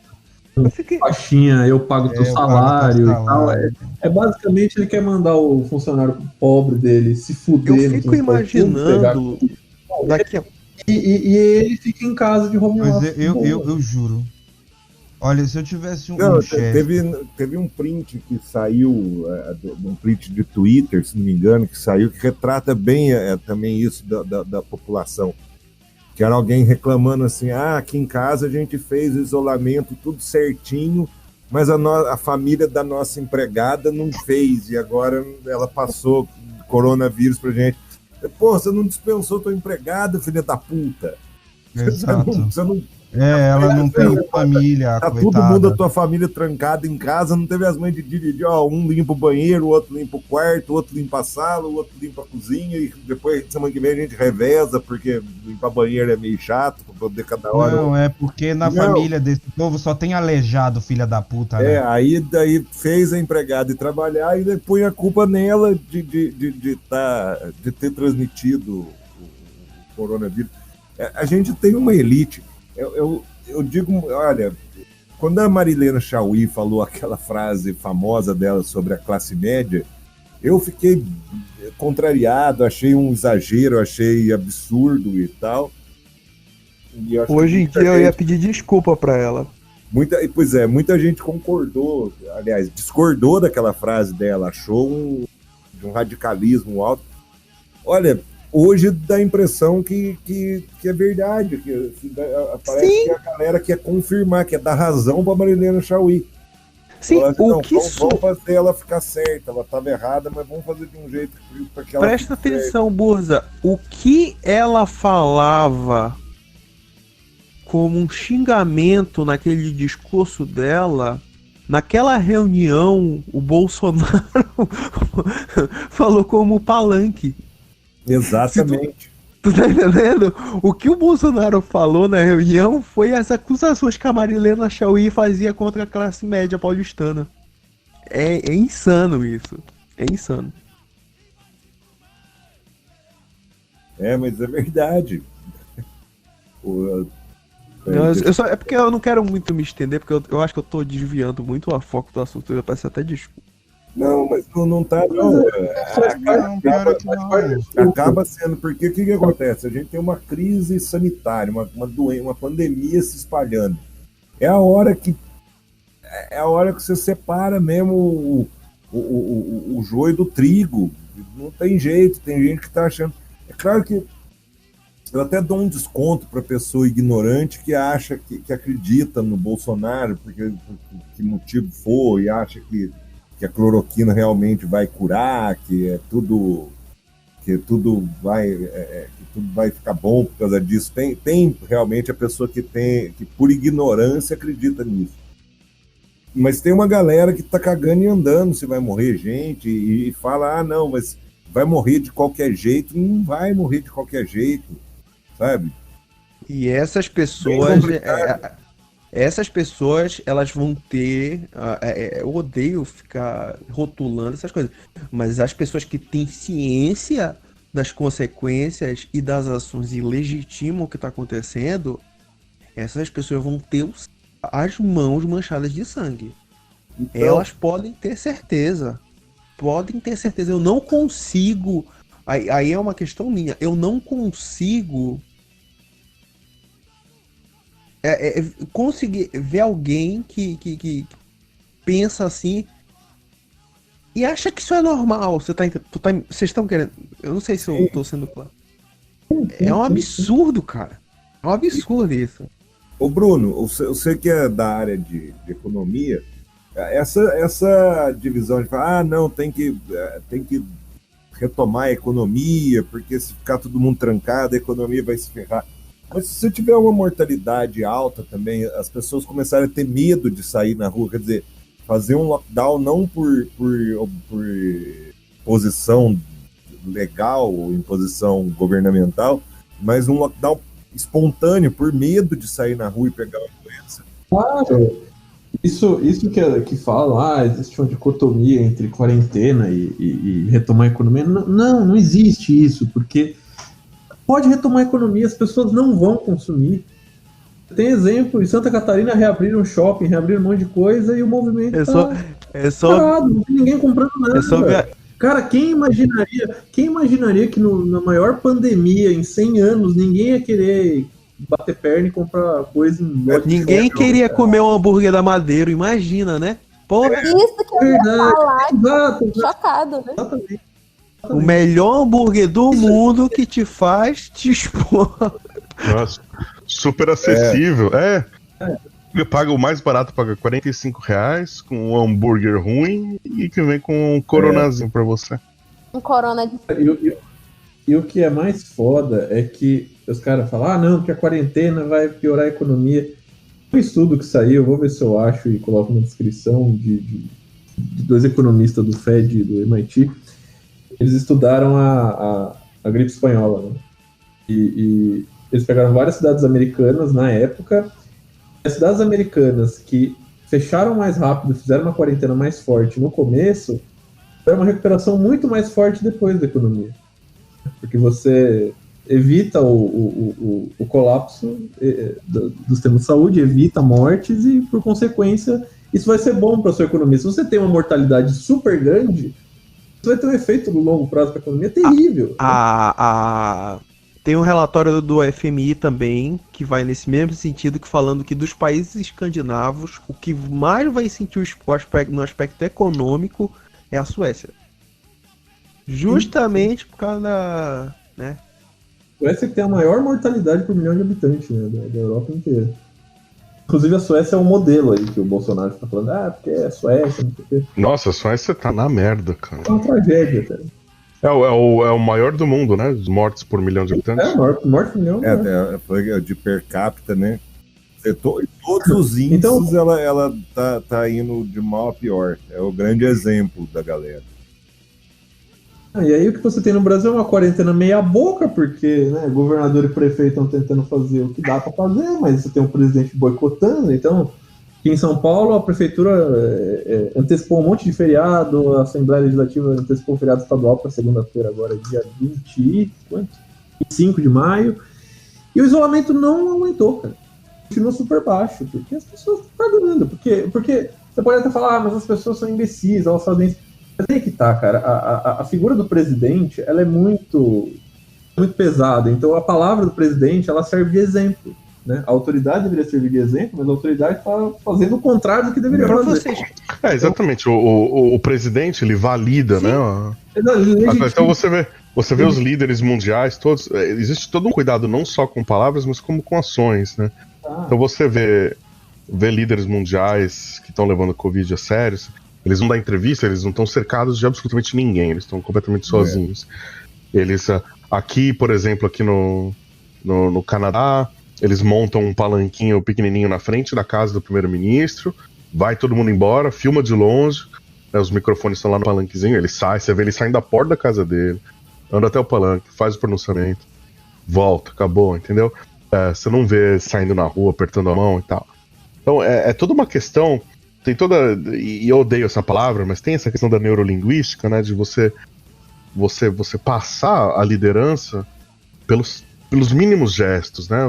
Faixinha, eu pago teu salário e tal. É basicamente ele quer mandar o funcionário pobre dele se fuder. Eu fico imaginando daqui a... e ele fica em casa de home office. Eu juro. Olha, se eu tivesse um chefe... Teve um print que saiu, um print de Twitter, se não me engano, que saiu, que retrata bem também isso da população. Que era alguém reclamando assim, aqui em casa a gente fez o isolamento tudo certinho, mas a família da nossa empregada não fez, e agora ela passou coronavírus pra gente. Pô, você não dispensou tua empregada, filha da puta. Exato. Ela não tem família, Tá coitada. todo mundo, a tua família trancada em casa, não teve as mães de dividir, ó, um limpa o banheiro, o outro limpa o quarto, o outro limpa a sala, o outro limpa a cozinha, e depois, semana que vem, a gente reveza, porque limpar banheiro é meio chato, pra poder cada hora... Não, é porque na família desse povo só tem aleijado, filha da puta, né? Aí daí fez a empregada ir trabalhar e daí põe a culpa nela de ter transmitido o coronavírus. A gente tem uma elite. Eu digo, olha, quando a Marilena Chauí falou aquela frase famosa dela sobre a classe média, eu fiquei contrariado, achei um exagero, achei absurdo e tal. E Hoje em dia eu ia pedir desculpa pra ela. Muita gente concordou, aliás, discordou daquela frase dela, achou de um radicalismo alto. Olha, hoje dá a impressão que é verdade, que parece Sim. que a galera quer confirmar, quer dar razão para Marilena Chauí. Sim, Assim, o não, que vamos fazer ela ficar certa, ela estava errada, mas vamos fazer de um jeito para que ela Presta fique certa. atenção, Burza. O que ela falava como um xingamento naquele discurso dela, naquela reunião, o Bolsonaro falou como palanque. Exatamente. Tu tá entendendo? O que o Bolsonaro falou na reunião foi as acusações que a Marilena Chauí fazia contra a classe média paulistana. É insano isso. É insano. Mas é verdade. É porque eu não quero muito me estender, porque eu acho que eu tô desviando muito o foco do assunto. Eu peço até desculpa. Não, mas não tá, não. Não, pior é que não. Acaba sendo, porque o que acontece? A gente tem uma crise sanitária, uma doença, uma pandemia se espalhando. É a hora que você separa mesmo o joio do trigo. Não tem jeito, tem gente que tá achando. É claro que eu até dou um desconto para pessoa ignorante que acha que acredita no Bolsonaro, porque que motivo for, e acha que a cloroquina realmente vai curar, que tudo vai ficar bom por causa disso. Tem realmente a pessoa que por ignorância acredita nisso. Mas tem uma galera que tá cagando e andando se vai morrer gente e fala, não, mas vai morrer de qualquer jeito. Não vai morrer de qualquer jeito, sabe? E essas pessoas... Essas pessoas, elas vão ter... eu odeio ficar rotulando essas coisas, mas as pessoas que têm ciência das consequências e das ações e legitimam o que está acontecendo, essas pessoas vão ter as mãos manchadas de sangue. Então, elas podem ter certeza. Eu não consigo... Aí é uma questão minha. Eu não consigo... conseguir ver alguém que pensa assim e acha que isso é normal. Vocês estão querendo... Eu não sei se eu tô sendo claro. É um absurdo, cara. É um absurdo isso. Ô Bruno, você que é da área de economia, essa divisão de falar, não, tem que retomar a economia, porque se ficar todo mundo trancado, a economia vai se ferrar. Mas se você tiver uma mortalidade alta também, as pessoas começarem a ter medo de sair na rua, quer dizer, fazer um lockdown não por posição legal ou imposição governamental, mas um lockdown espontâneo por medo de sair na rua e pegar uma doença. Claro, isso que falam, existe uma dicotomia entre quarentena e retomar a economia. Não existe isso, porque pode retomar a economia, as pessoas não vão consumir. Tem exemplo, em Santa Catarina reabriram shopping, reabriram um monte de coisa e o movimento parado, não tem ninguém comprando nada. Cara, quem imaginaria que na maior pandemia em 100 anos ninguém ia querer bater perna e comprar coisa em lote. Ninguém queria comer um hambúrguer da Madeiro, imagina, né? Porra. Isso que eu ia falar. Exato. Chocado, né? Exatamente. O melhor hambúrguer do mundo que te faz te expor. Nossa, super acessível. Eu pago o mais barato, paga R$45 com um hambúrguer ruim e que vem com um coronazinho pra você. Um corona de... E o que é mais foda é que os caras falam, não, que a quarentena vai piorar a economia. Um estudo que saiu, vou ver se eu acho e coloco na descrição, de dois economistas do FED e do MIT, eles estudaram a gripe espanhola, né? E eles pegaram várias cidades americanas na época. As cidades americanas que fecharam mais rápido, fizeram uma quarentena mais forte no começo, tiveram uma recuperação muito mais forte depois da economia. Porque você evita o colapso do sistema de saúde, evita mortes e, por consequência, isso vai ser bom para a sua economia. Se você tem uma mortalidade super grande, isso vai ter um efeito no longo prazo para a economia terrível. Tem um relatório do FMI também, que vai nesse mesmo sentido, que falando que dos países escandinavos, o que mais vai sentir no aspecto econômico é a Suécia. Justamente por causa da... né? A Suécia tem a maior mortalidade por milhão de habitantes, né, da Europa inteira. Inclusive a Suécia é um modelo aí que o Bolsonaro está falando, porque é a Suécia, não sei o quê. Nossa, a Suécia tá na merda, cara. É uma tragédia, cara. É o maior do mundo, né? Os mortos por milhão de habitantes. É, morte por milhão. Foi de per capita, né? Em todos os índices, então, ela tá indo de mal a pior. É o grande exemplo da galera. E aí o que você tem no Brasil é uma quarentena meia boca, porque, né, governador e prefeito estão tentando fazer o que dá para fazer, mas você tem um presidente boicotando. Então, aqui em São Paulo, a prefeitura antecipou um monte de feriado, a Assembleia Legislativa antecipou o feriado estadual para segunda-feira, agora dia 25 de maio, e o isolamento não aumentou, cara. Continua super baixo, porque as pessoas estão pagando. Porque você pode até falar, mas as pessoas são imbecis, elas fazem isso. Mas aí que tá, cara, a figura do presidente, ela é muito pesada, então a palavra do presidente, ela serve de exemplo, né? A autoridade deveria servir de exemplo, mas a autoridade tá fazendo o contrário do que deveria fazer. Exatamente, o presidente, ele valida, sim, né? Então você vê os líderes mundiais, todos, existe todo um cuidado não só com palavras, mas como com ações, né? Então você vê líderes mundiais que estão levando a Covid a sério. Eles não dão entrevista, eles não estão cercados de absolutamente ninguém, eles estão completamente sozinhos. Eles, aqui, por exemplo, aqui no Canadá, eles montam um palanquinho pequenininho na frente da casa do primeiro-ministro, vai todo mundo embora, filma de longe, né, os microfones estão lá no palanquezinho, ele sai, você vê ele saindo da porta da casa dele, anda até o palanque, faz o pronunciamento, volta, acabou, entendeu? Você não vê saindo na rua, apertando a mão e tal. Então, é toda uma questão. Tem toda, e eu odeio essa palavra, mas tem essa questão da neurolinguística, né, de você passar a liderança pelos mínimos gestos, né,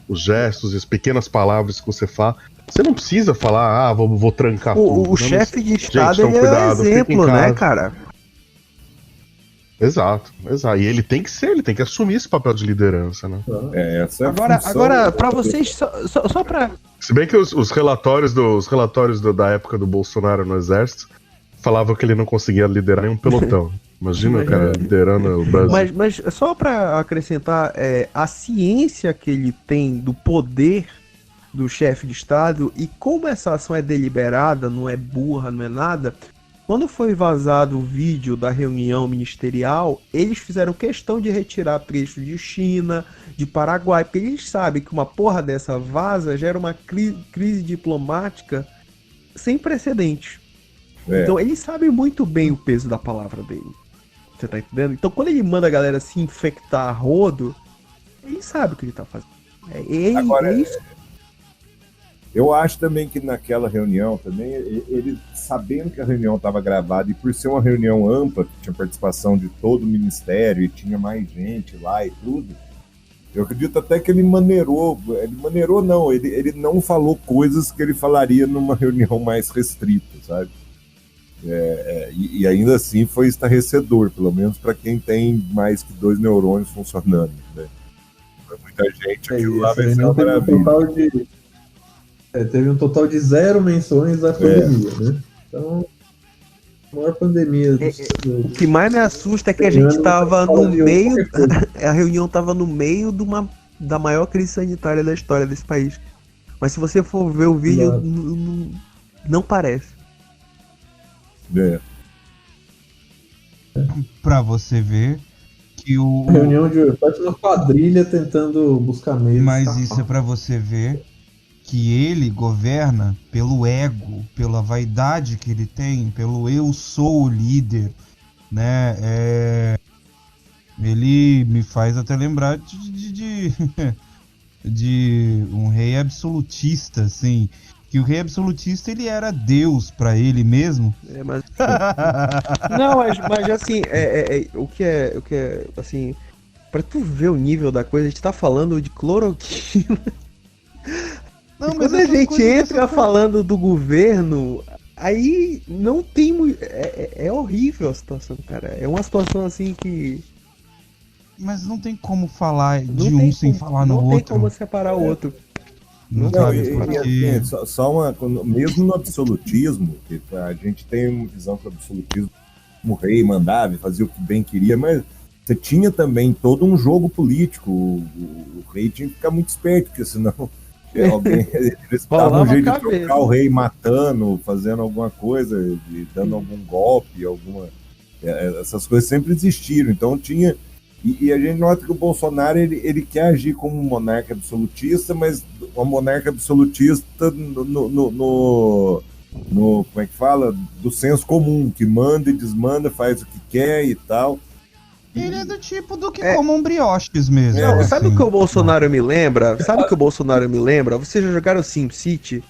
os gestos e as pequenas palavras que você fala. Você não precisa falar, vou trancar tudo. O chefe de Estado, ele é um exemplo, né, cara? Exato. E ele tem que assumir esse papel de liderança, né? Essa é agora, pra vocês, só pra... Se bem que os relatórios da época do Bolsonaro no Exército falavam que ele não conseguia liderar nenhum pelotão. Imagina o cara liderando o Brasil. Mas só pra acrescentar, a ciência que ele tem do poder do chefe de Estado e como essa ação é deliberada, não é burra, não é nada... Quando foi vazado o vídeo da reunião ministerial, eles fizeram questão de retirar trecho de China, de Paraguai, porque eles sabem que uma porra dessa vaza gera uma crise diplomática sem precedentes. Então eles sabem muito bem o peso da palavra dele. Você tá entendendo? Então quando ele manda a galera se infectar a rodo, ele sabe o que ele tá fazendo. Agora, isso. Eu acho também que naquela reunião, também, ele sabendo que a reunião estava gravada e por ser uma reunião ampla, que tinha participação de todo o ministério e tinha mais gente lá e tudo, eu acredito até que ele não falou coisas que ele falaria numa reunião mais restrita, sabe? E ainda assim foi estarrecedor, pelo menos para quem tem mais que 2 neurônios funcionando, né? Pra muita gente aquilo lá vai ser uma maravilha. Teve um total de 0 menções da pandemia, né? Então, a maior pandemia. O que mais me assusta é que a gente tava no meio. A reunião tava no meio da maior crise sanitária da história desse país. Mas se você for ver o vídeo, não parece. Pra você ver que o. Reunião de parte uma quadrilha tentando buscar meios. Mas isso é pra você ver que ele governa pelo ego, pela vaidade que ele tem, pelo eu sou o líder, né? Ele me faz até lembrar de um rei absolutista, assim. Que o rei absolutista, ele era Deus pra ele mesmo. Mas... Não, mas assim, o que é, assim, pra tu ver o nível da coisa, a gente tá falando de cloroquina. Não, Quando a gente entra falando do governo, aí não tem muito... É horrível a situação, cara. É uma situação assim que... Mas não tem como falar de um sem falar no outro. Não tem como separar o outro. Não Não, sabe, e porque... assim, só uma. Mesmo no absolutismo, que a gente tem uma visão que o absolutismo, o rei mandava e fazia o que bem queria, mas você tinha também todo um jogo político. O rei tinha que ficar muito esperto, porque senão eles davam um jeito de trocar o rei matando, fazendo alguma coisa, dando algum golpe, essas coisas sempre existiram. Então tinha. E a gente nota que o Bolsonaro ele quer agir como um monarca absolutista, mas um monarca absolutista no como é que fala? Do senso comum, que manda e desmanda, faz o que quer e tal. Ele é do tipo do que comam brioches mesmo. Não, sabe o assim. que o Bolsonaro me lembra? Vocês já jogaram SimCity?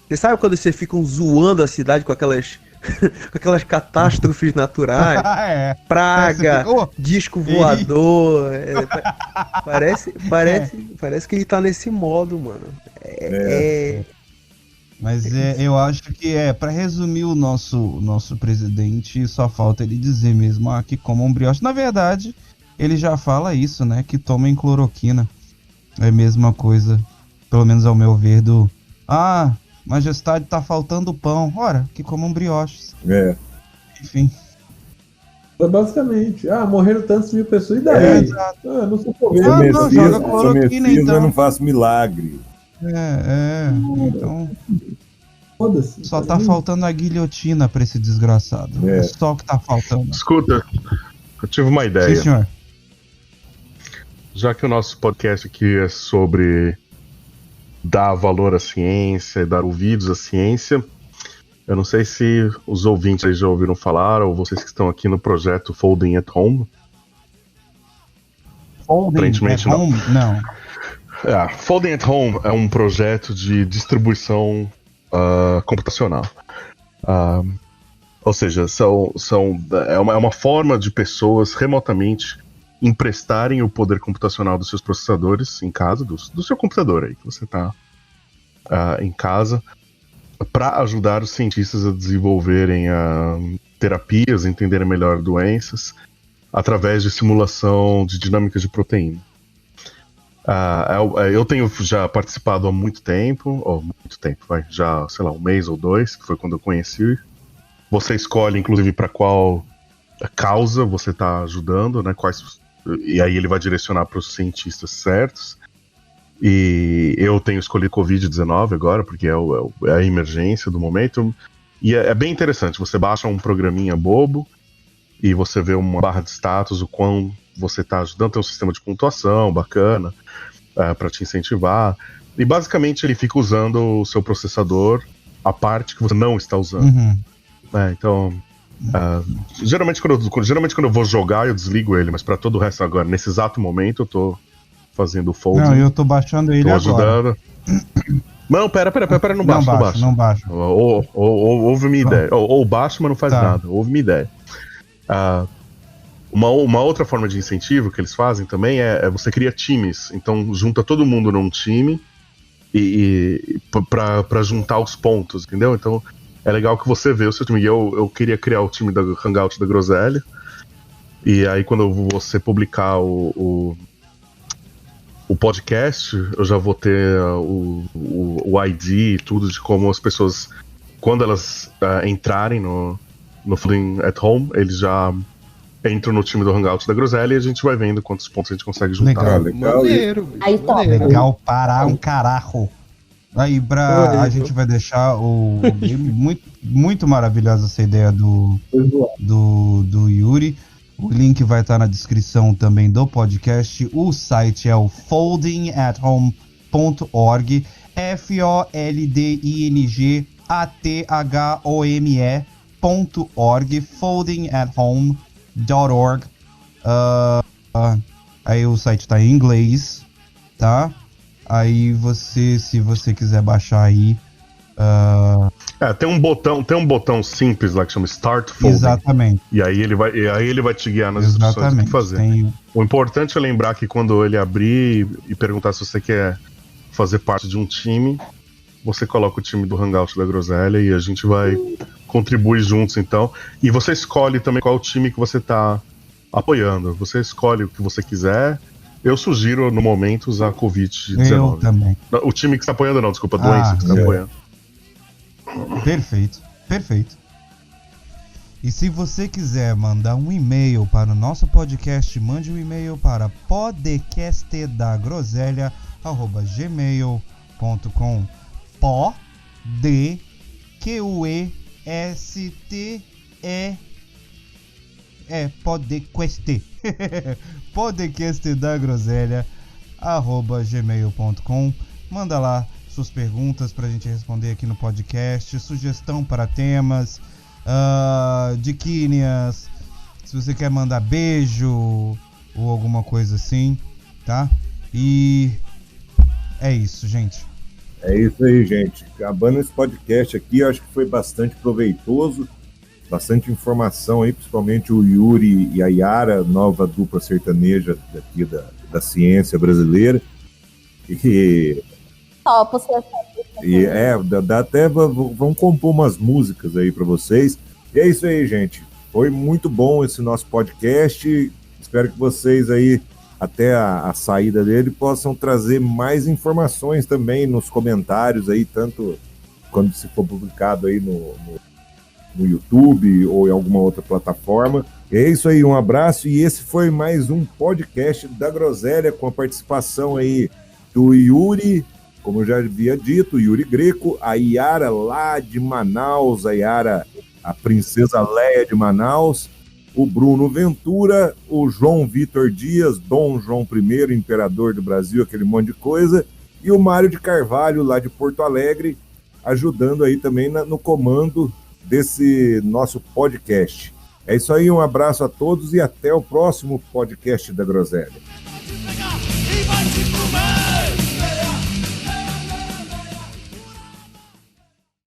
Você sabe quando vocês ficam zoando a cidade com aquelas catástrofes naturais? Praga, disco voador. Parece que ele tá nesse modo, mano. Mas eu acho que pra resumir o nosso presidente, só falta ele dizer mesmo que comam brioche. Na verdade, ele já fala isso, né? Que tomem cloroquina. É a mesma coisa, pelo menos ao meu ver, majestade, tá faltando pão. Ora, que comam brioches. Enfim. Basicamente, morreram tantas mil pessoas, e daí? Exato. Não sou Covid. Joga cloroquina, então. Eu não faço milagre. Então... Foda-se. Só tá faltando a guilhotina pra esse desgraçado. É só o que tá faltando. Escuta, eu tive uma ideia. Sim, senhor. Já que o nosso podcast aqui é sobre dar valor à ciência, dar ouvidos à ciência, eu não sei se os ouvintes aí já ouviram falar, ou vocês que estão aqui no projeto Folding at Home. Aparentemente at Home? Não. Folding at Home é um projeto de distribuição computacional. Ou seja, é uma forma de pessoas remotamente emprestarem o poder computacional dos seus processadores em casa, do seu computador aí, que você está em casa, para ajudar os cientistas a desenvolverem terapias, entenderem melhor doenças, através de simulação de dinâmicas de proteína. Eu tenho já participado há muito tempo, já, sei lá, 1 mês ou 2, que foi quando eu conheci. Você escolhe, inclusive, para qual causa você está ajudando, né? E aí ele vai direcionar para os cientistas certos. E eu tenho escolhido Covid-19 agora, porque é a emergência do momento. E é bem interessante, você baixa um programinha bobo e você vê uma barra de status, o quão você está ajudando, tem um sistema de pontuação bacana para te incentivar. E basicamente ele fica usando o seu processador, a parte que você não está usando. Uhum. Então, geralmente quando eu vou jogar, eu desligo ele, mas para todo o resto agora, nesse exato momento, eu tô fazendo o folding. Não, eu tô baixando ele agora. Não, pera, não baixa. Não baixa. Ouve minha ideia. Ou baixa, mas não faz nada. Ouve minha ideia. Uma outra forma de incentivo que eles fazem também é você cria times. Então junta todo mundo num time e pra juntar os pontos, entendeu? Então é legal que você vê o seu time. Eu queria criar o time da Hangout da Groselha. E aí quando você publicar o podcast, eu já vou ter o ID e tudo de como as pessoas, quando elas entrarem no Folding at Home, eles já entram no time do Hangout da Groselha e a gente vai vendo quantos pontos a gente consegue juntar. Legal. Maneiro, Aí top. Legal para um carajo. Aí a gente vai deixar o game muito, muito maravilhosa essa ideia do Yuri. O link vai estar na descrição também do podcast. O site é o foldingathome.org, foldingathome.org, foldingathome.org. Aí o site tá em inglês, tá? Aí você, se você quiser baixar aí, tem um botão simples lá que chama Start Folding. exatamente. E aí ele vai te guiar nas instruções do que fazer. O importante é lembrar que quando ele abrir e perguntar se você quer fazer parte de um time, você coloca o time do Hangout da Groselha e a gente vai contribuir juntos, então. E você escolhe também qual time que você tá apoiando. Você escolhe o que você quiser. Eu sugiro, no momento, usar a Covid-19. Eu também. O time que está apoiando, não, desculpa, a doença que está apoiando. Perfeito. E se você quiser mandar um e-mail para o nosso podcast, mande um e-mail para podcastdagroselha@gmail.com. podcastdagroselha@gmail.com. Manda lá suas perguntas pra gente responder aqui no podcast, sugestão para temas, diquinhas, se você quer mandar beijo ou alguma coisa assim, tá? E é isso, gente. É isso aí, gente. Acabando esse podcast aqui, eu acho que foi bastante proveitoso, bastante informação aí, principalmente o Yuri e a Yara, nova dupla sertaneja daqui da ciência brasileira. Dá até vamos compor umas músicas aí para vocês. E é isso aí, gente. Foi muito bom esse nosso podcast. Espero que vocês aí, até a saída dele, possam trazer mais informações também nos comentários aí, tanto quando se for publicado aí no YouTube ou em alguma outra plataforma. É isso aí, um abraço. E esse foi mais um podcast da Groselha, com a participação aí do Yuri, como eu já havia dito, Yuri Greco, a Yara lá de Manaus, a Yara, a princesa Leia de Manaus, o Bruno Ventura, o João Vitor Dias, Dom João I, imperador do Brasil, aquele monte de coisa, e o Mário de Carvalho, lá de Porto Alegre, ajudando aí também no comando desse nosso podcast. É isso aí, um abraço a todos e até o próximo podcast da Groselha. E vai se comer!